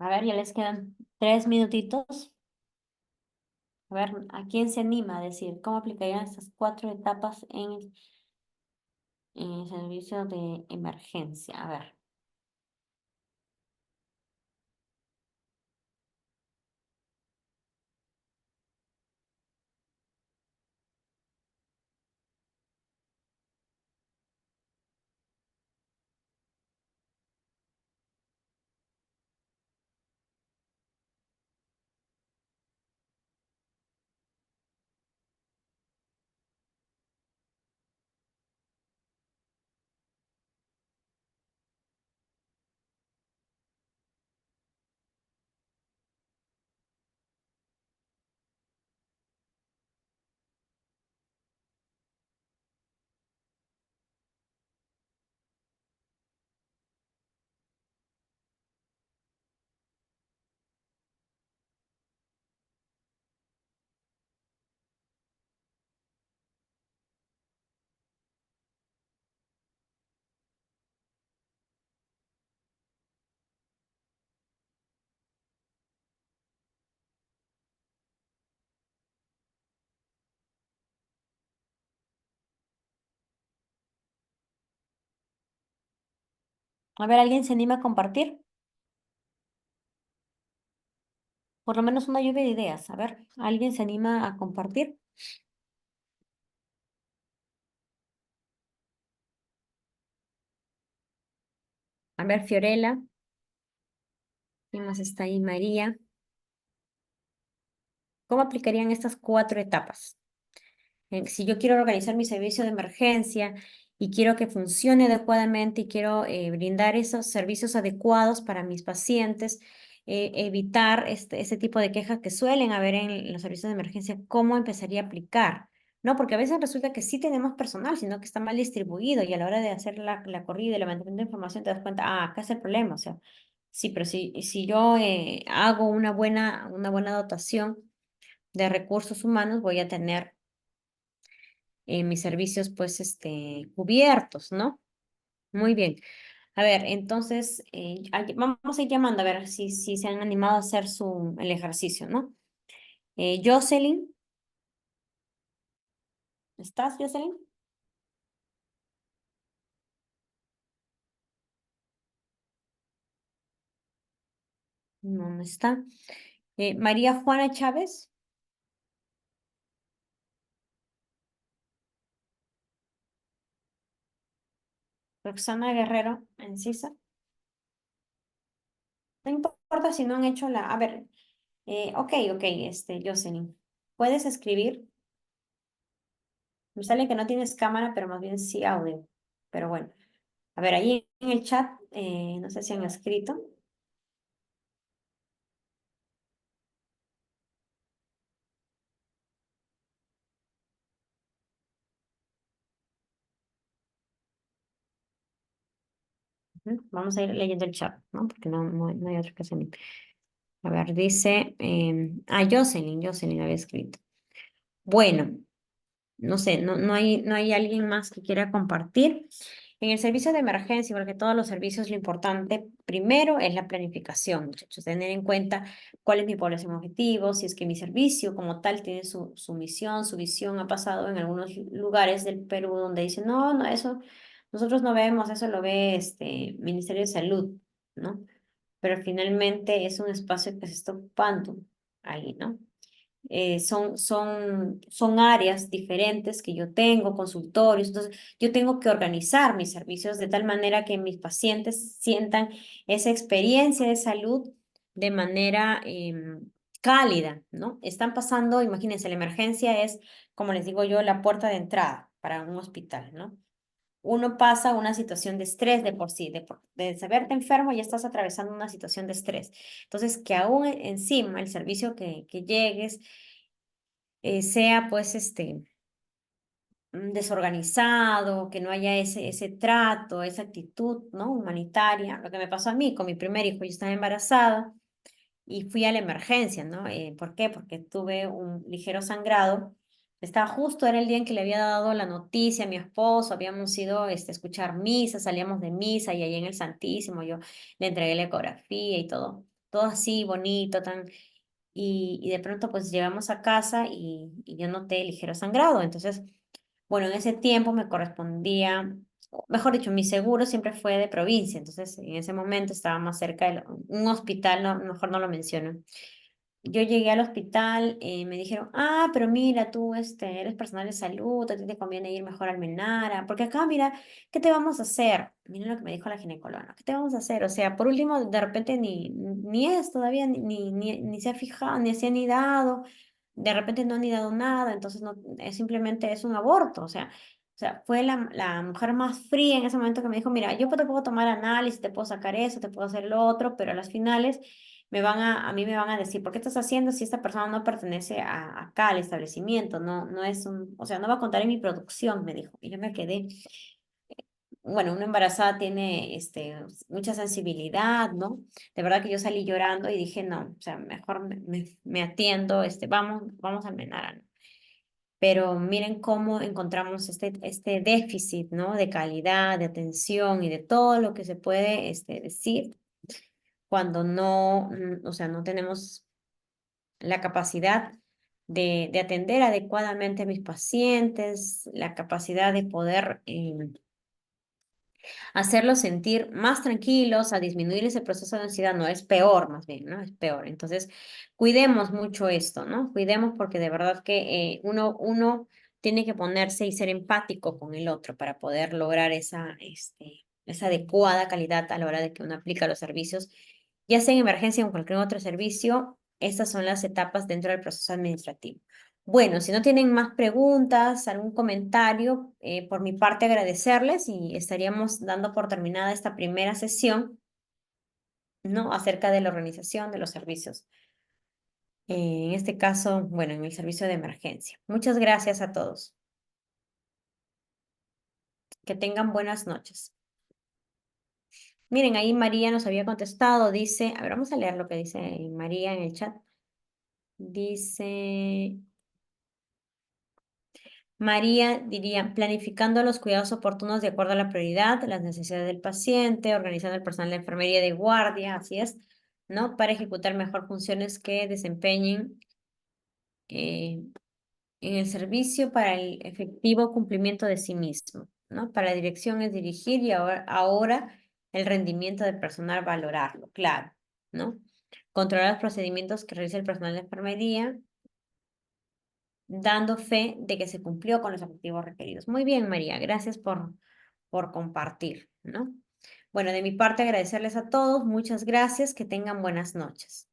A ver, ya les quedan 3 minutitos. A ver, ¿a quién se anima a decir cómo aplicarían estas 4 etapas en el servicio de emergencia? A ver. A ver, ¿alguien se anima a compartir? Por lo menos una lluvia de ideas. A ver, ¿alguien se anima a compartir? A ver, Fiorella, ¿quién más está ahí? María. ¿Cómo aplicarían estas 4 etapas? Si yo quiero organizar mi servicio de emergencia y quiero que funcione adecuadamente y quiero brindar esos servicios adecuados para mis pacientes, evitar ese tipo de quejas que suelen haber en los servicios de emergencia, ¿cómo empezaría a aplicar? ¿No? Porque a veces resulta que sí tenemos personal, sino que está mal distribuido y a la hora de hacer la corrida y el levantamiento de información te das cuenta, acá es el problema. O sea, sí, pero si yo hago una buena dotación de recursos humanos, voy a tener mis servicios pues cubiertos, ¿no? Muy bien. A ver, entonces vamos a ir llamando a ver si se han animado a hacer el ejercicio, ¿no? Jocelyn, ¿estás, Jocelyn? No, no está. María Juana Chávez, Roxana Guerrero, Encisa. No importa si no han hecho la... A ver, ok, Jocelyn. ¿Puedes escribir? Me sale que no tienes cámara, pero más bien sí audio. Pero bueno. A ver, ahí en el chat, no sé si han escrito. Ujú, vamos a ir leyendo el chat, ¿no? Porque no hay otro que se anime. A ver, dice, Jocelyn había escrito. Bueno, no sé, no hay alguien más que quiera compartir. En el servicio de emergencia, porque todos los servicios, lo importante primero es la planificación, muchachos, tener en cuenta cuál es mi población objetivo, si es que mi servicio como tal tiene su misión, su visión. Ha pasado en algunos lugares del Perú donde dicen, no, no, eso nosotros no vemos, eso lo ve este Ministerio de Salud, ¿no? Pero finalmente es un espacio que se está ocupando ahí, ¿no? Son áreas diferentes que yo tengo, consultorios, entonces yo tengo que organizar mis servicios de tal manera que mis pacientes sientan esa experiencia de salud de manera cálida, ¿no? Están pasando, imagínense, la emergencia es, como les digo yo, la puerta de entrada para un hospital, ¿no? Uno pasa una situación de estrés de por sí, de saberte enfermo ya estás atravesando una situación de estrés. Entonces, que aún encima el servicio que llegues sea pues desorganizado, que no haya ese trato, esa actitud, ¿no? Humanitaria. Lo que me pasó a mí con mi primer hijo, yo estaba embarazada y fui a la emergencia, ¿no? ¿Por qué? Porque tuve un ligero sangrado. Era el día en que le había dado la noticia a mi esposo, habíamos ido a escuchar misa, salíamos de misa y ahí en el Santísimo yo le entregué la ecografía y todo así bonito, y de pronto pues llegamos a casa y yo noté ligero sangrado. Entonces, bueno, en ese tiempo me correspondía, o mejor dicho, mi seguro siempre fue de provincia, entonces en ese momento estaba más cerca de un hospital, no, mejor no lo menciono. Yo llegué al hospital, me dijeron, pero mira, tú eres personal de salud, a ti te conviene ir mejor al Menara, porque acá, mira, ¿qué te vamos a hacer? Miren lo que me dijo la ginecóloga, ¿qué te vamos a hacer? O sea, por último, de repente ni es todavía, ni se ha fijado, ni se ha nidado, de repente no han nidado nada, entonces no, simplemente es un aborto, o sea, fue la mujer más fría en ese momento que me dijo, mira, yo te puedo tomar análisis, te puedo sacar eso, te puedo hacer lo otro, pero a las finales a mí me van a decir, ¿por qué estás haciendo si esta persona no pertenece acá al establecimiento? No es o sea, no va a contar en mi producción, me dijo. Y yo me quedé, bueno, una embarazada tiene mucha sensibilidad, ¿no? De verdad que yo salí llorando y dije, no, o sea, mejor me atiendo, vamos a Menara, ¿no? Pero miren cómo encontramos este déficit, ¿no? De calidad, de atención y de todo lo que se puede decir cuando no, o sea, no tenemos la capacidad de atender adecuadamente a mis pacientes, la capacidad de poder hacerlos sentir más tranquilos, a disminuir ese proceso de ansiedad, no es peor, más bien, ¿no? Es peor. Entonces, cuidemos mucho esto, ¿no? Cuidemos porque de verdad que uno tiene que ponerse y ser empático con el otro para poder lograr esa adecuada calidad a la hora de que uno aplica los servicios, ya sea en emergencia o en cualquier otro servicio. Estas son las etapas dentro del proceso administrativo. Bueno, si no tienen más preguntas, algún comentario, por mi parte agradecerles y estaríamos dando por terminada esta primera sesión, ¿no? Acerca de la organización de los servicios. En este caso, bueno, en el servicio de emergencia. Muchas gracias a todos. Que tengan buenas noches. Miren, ahí María nos había contestado, dice, a ver, vamos a leer lo que dice María en el chat. Dice, María diría, planificando los cuidados oportunos de acuerdo a la prioridad, las necesidades del paciente, organizando el personal de enfermería y de guardia, así es, ¿no? Para ejecutar mejor funciones que desempeñen eh, en el servicio para el efectivo cumplimiento de sí mismo, ¿no? Para la dirección es dirigir y ahora el rendimiento del personal valorarlo, claro, ¿no? Controlar los procedimientos que realiza el personal de enfermería, dando fe de que se cumplió con los objetivos requeridos. Muy bien, María, gracias por compartir, ¿no? Bueno, de mi parte agradecerles a todos, muchas gracias, que tengan buenas noches.